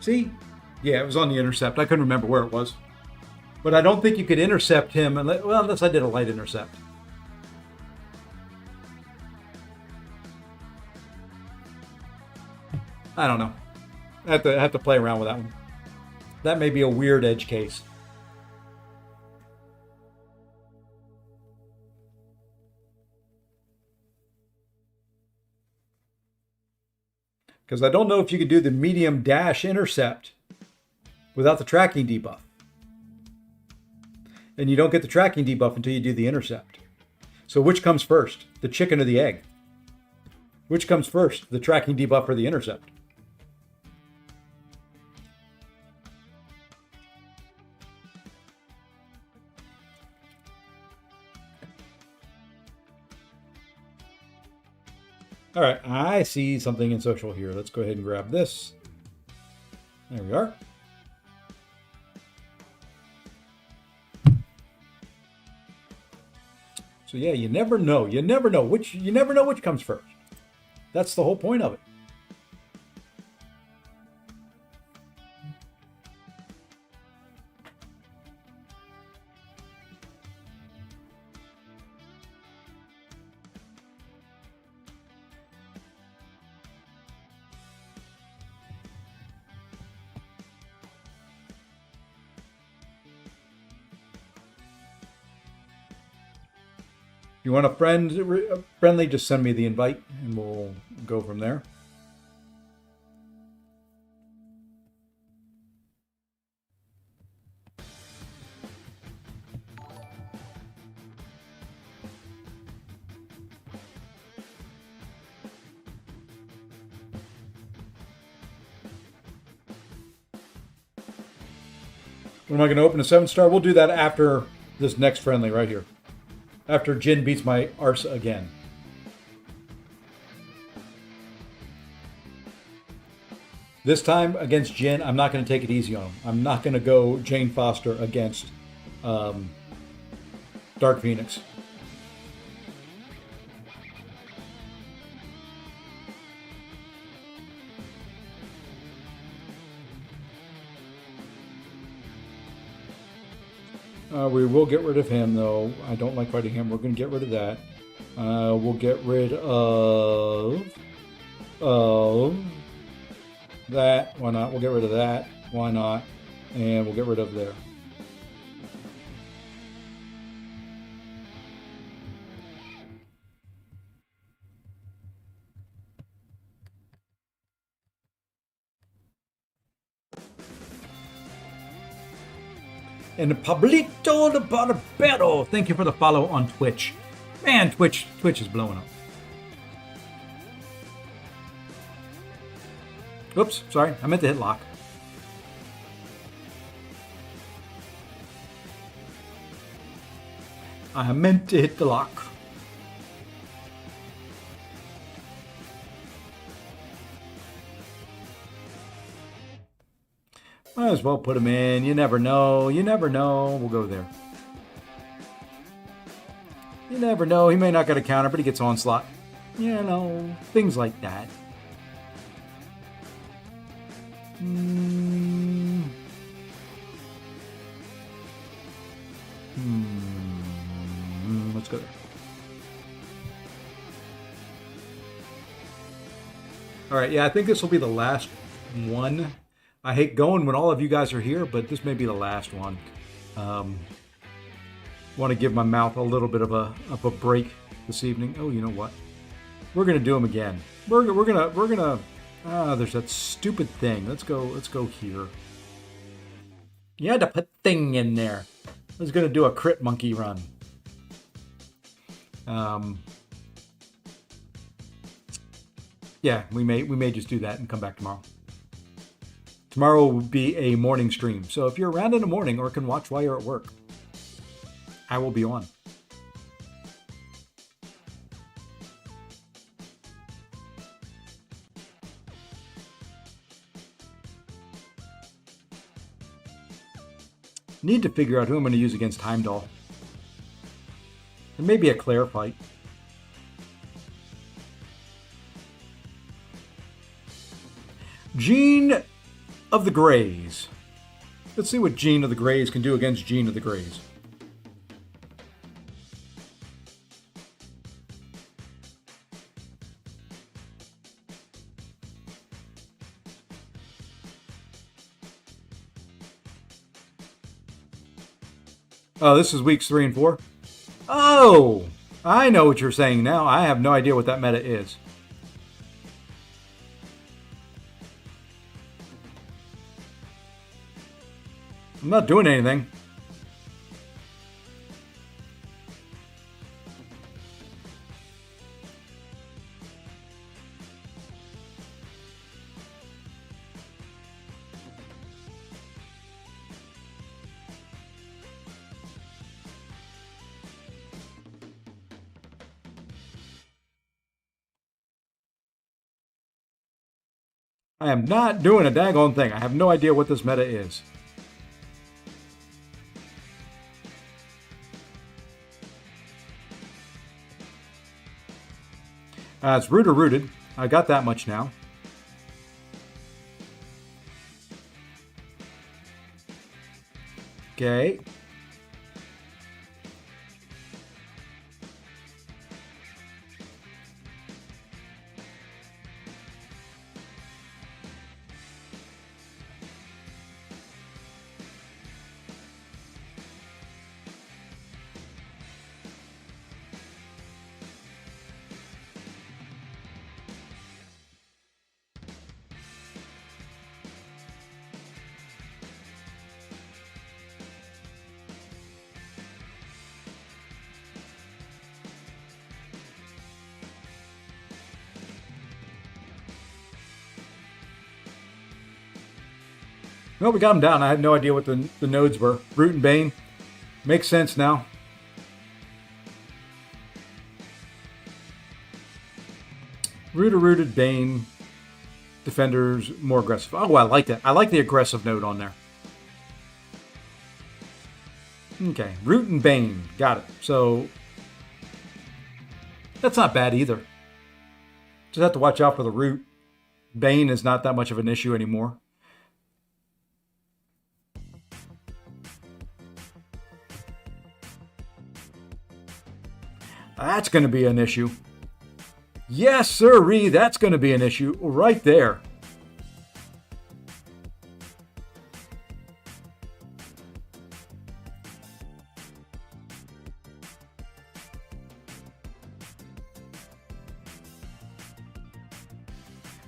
See? Yeah, it was on the intercept. I couldn't remember where it was. But I don't think you could intercept him unless I did a light intercept. I don't know. I have to play around with that one. That may be a weird edge case. Because I don't know if you could do the medium dash intercept without the tracking debuff. And you don't get the tracking debuff until you do the intercept. So which comes first? The chicken or the egg? Which comes first? The tracking debuff or the intercept? All right, I see something in social here. Let's go ahead and grab this. There we are. So yeah, you never know. You never know which comes first. That's the whole point of it. You want a friendly, just send me the invite and we'll go from there. When am I going to open a 7-star? We'll do that after this next friendly right here. After Jin beats my arse again. This time against Jin, I'm not going to take it easy on him. I'm not going to go Jane Foster against Dark Phoenix. We will get rid of him, though. I don't like fighting him. We're going to get rid of that. We'll get rid of that. Why not? We'll get rid of that. Why not? And we'll get rid of there. And Pablito the Barbero, thank you for the follow on Twitch. Man, Twitch is blowing up. Oops, sorry, I meant to hit lock. I meant to hit the lock. Might as well put him in. You never know. You never know. We'll go there. You never know. He may not get a counter, but he gets onslaught. You know, things like that. Let's go there. All right, yeah, I think this will be the last one. I hate going when all of you guys are here, but this may be the last one. Want to give my mouth a little bit of a break this evening. Oh, you know what? We're gonna do them again. We're gonna. There's that stupid thing. Let's go here. You had to put thing in there. I was gonna do a crit monkey run. Yeah, we may just do that and come back tomorrow. Tomorrow will be a morning stream, so if you're around in the morning or can watch while you're at work, I will be on. Need to figure out who I'm going to use against Heimdall. There may be a Claire fight. Jean of the Greys. Let's see what Jean of the Greys can do against Jean of the Greys. Oh, this is weeks 3 and 4? Oh! I know what you're saying now. I have no idea what that meta is. I'm not doing anything. I am not doing a daggone thing. I have no idea what this meta is. It's rooter rooted. I got that much now. Okay. Well, we got them down. I had no idea what the nodes were. Root and Bane. Makes sense now. Rooted Bane. Defenders more aggressive. Oh, I like that. I like the aggressive node on there. Okay. Root and Bane. Got it. So that's not bad either. Just have to watch out for the root. Bane is not that much of an issue anymore. That's going to be an issue. Yes, sirree, that's going to be an issue right there.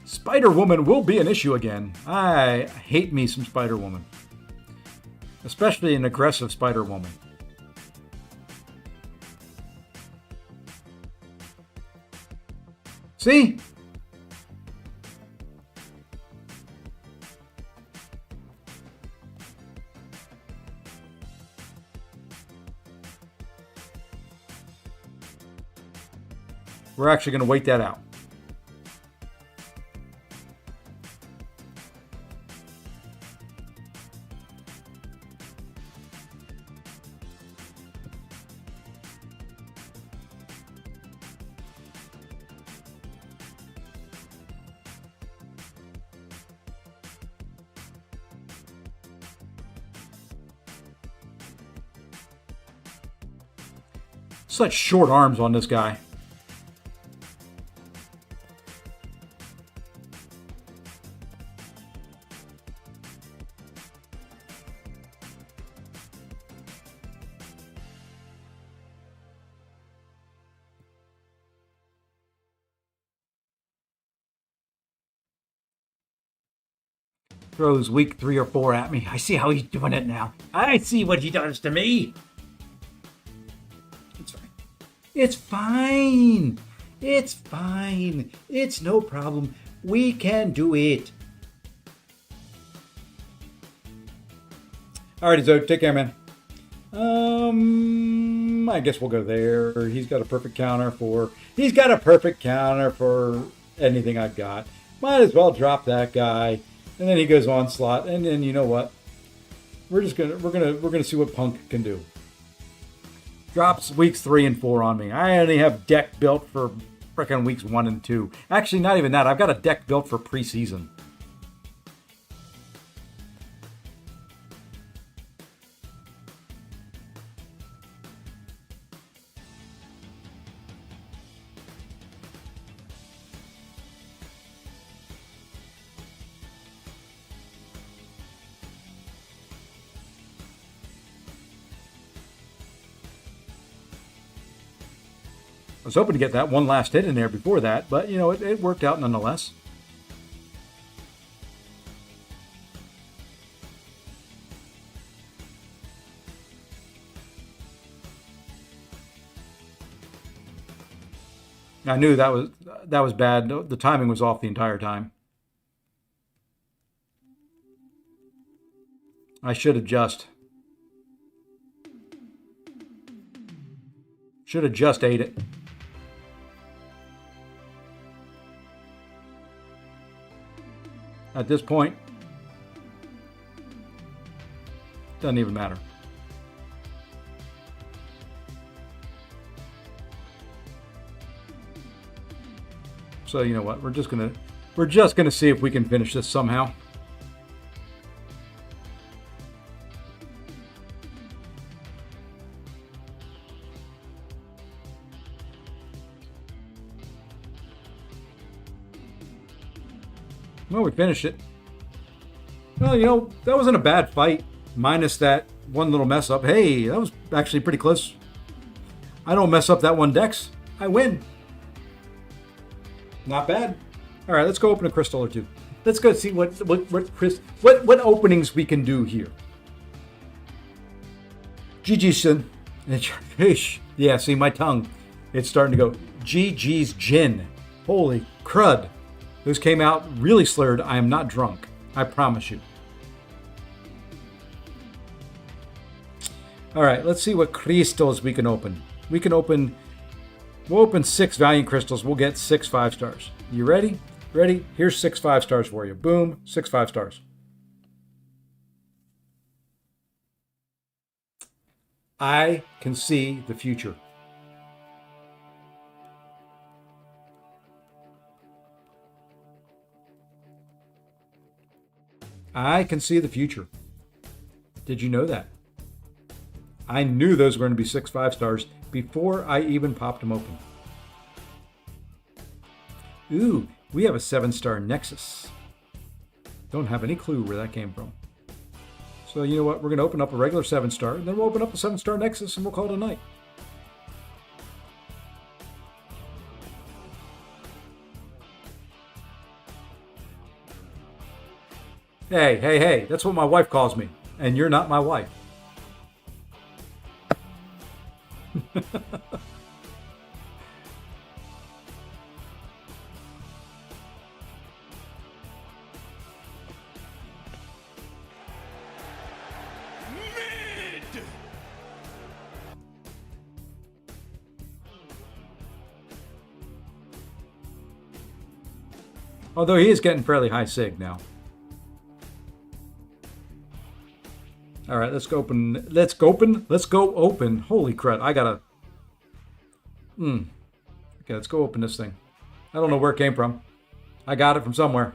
Spider-Woman will be an issue again. I hate me some Spider-Woman. Especially an aggressive Spider-Woman. See? We're actually going to wait that out. Such short arms on this guy. Throws week 3 or 4 at me. I see how he's doing it now. I see what he does to me. It's fine. It's fine. It's fine. It's no problem. We can do it. Alrighty, Zoe. Take care, man. I guess we'll go there. He's got a perfect counter for anything I've got. Might as well drop that guy. And then he goes on slot, and then you know what? We're gonna see what Punk can do. Drops weeks 3 and 4 on me. I only have deck built for frickin' weeks 1 and 2. Actually, not even that. I've got a deck built for preseason. I was hoping to get that one last hit in there before that, but, you know, it worked out nonetheless. I knew that was bad. The timing was off the entire time. I should have just ate it. At this point, doesn't even matter. So you know what? We're just gonna see if we can finish this somehow. Well, we finished it. Well, you know, that wasn't a bad fight, minus that one little mess up. Hey, that was actually pretty close. I don't mess up that one dex. I win. Not bad. All right, let's go open a crystal or two. Let's go see what openings we can do here. GG's Sin. Yeah, see my tongue. It's starting to go. GG's Gin. Holy crud. Those came out really slurred. I am not drunk. I promise you. All right, let's see what crystals we can open. We'll open 6 Valiant crystals. We'll get 6 5-stars. You ready? Ready? Here's 6 5-stars for you. Boom, 6 5-stars. I can see the future. I can see the future. Did you know that? I knew those were going to be 6 5-stars before I even popped them open. Ooh, we have a 7-star Nexus. Don't have any clue where that came from. So you know what? We're going to open up a regular 7-star, and then we'll open up a 7-star Nexus, and we'll call it a night. Hey, that's what my wife calls me, and you're not my wife. Although he is getting fairly high sig now. All right, let's go open. Let's go open. Holy crud! I gotta. Okay, let's go open this thing. I don't know where it came from. I got it from somewhere.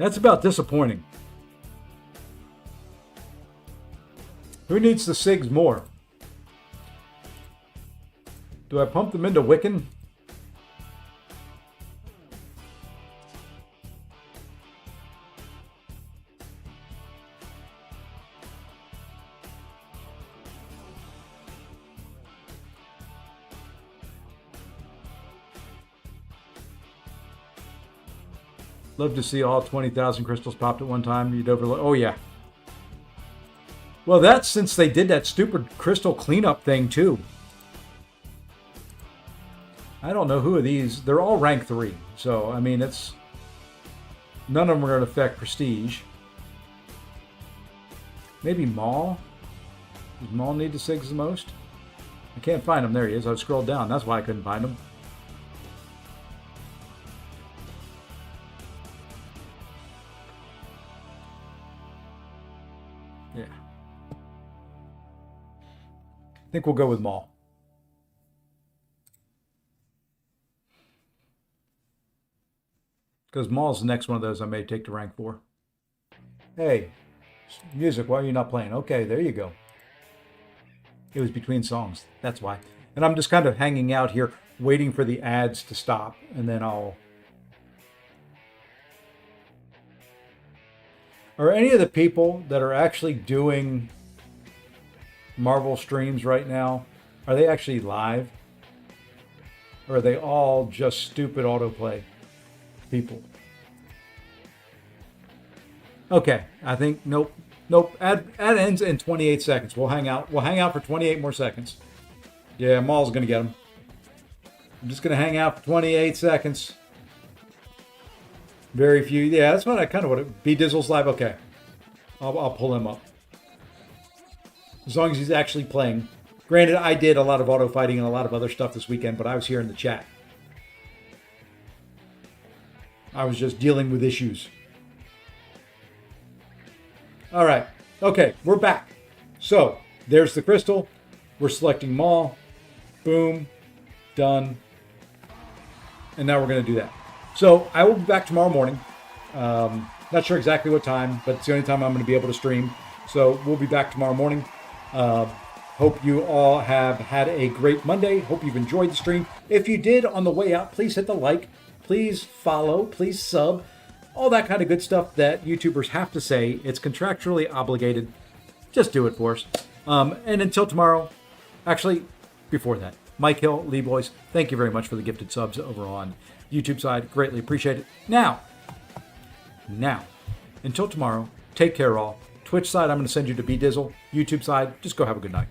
That's about disappointing. Who needs the SIGs more? Do I pump them into Wiccan? Love to see all 20,000 crystals popped at one time. You'd overlook. Oh, yeah. Well, that's since they did that stupid crystal cleanup thing, too. I don't know who of these. They're all rank 3. So, I mean, it's... None of them are going to affect prestige. Maybe Maul? Does Maul need the SIGs the most? I can't find him. There he is. I scrolled down. That's why I couldn't find him. Yeah. I think we'll go with Maul. Because Maul's the next one of those I may take to rank 4. Hey, music, why are you not playing? Okay, there you go. It was between songs. That's why. And I'm just kind of hanging out here waiting for the ads to stop. And then I'll... Are any of the people that are actually doing Marvel streams right now, are they actually live? Or are they all just stupid autoplay people? Okay, I think, nope. Ad ends in 28 seconds. We'll hang out. We'll hang out for 28 more seconds. Yeah, Maul's going to get him. I'm just going to hang out for 28 seconds. Very few. Yeah, that's what I kind of want to... B-Dizzle's live? Okay. I'll pull him up. As long as he's actually playing. Granted, I did a lot of auto fighting and a lot of other stuff this weekend, but I was here in the chat. I was just dealing with issues. All right. Okay, we're back. So, there's the crystal. We're selecting Maul. Boom. Done. And now we're going to do that. So, I will be back tomorrow morning. Not sure exactly what time, but it's the only time I'm going to be able to stream. So, we'll be back tomorrow morning. Hope you all have had a great Monday. Hope you've enjoyed the stream. If you did on the way out, please hit the like. Please follow. Please sub. All that kind of good stuff that YouTubers have to say. It's contractually obligated. Just do it for us. And until tomorrow, actually, before that, Mike Hill, Lee Boys, thank you very much for the gifted subs over on YouTube side. Greatly appreciate it. Now, until tomorrow, take care all. Twitch side, I'm going to send you to B-Dizzle. YouTube side, just go have a good night.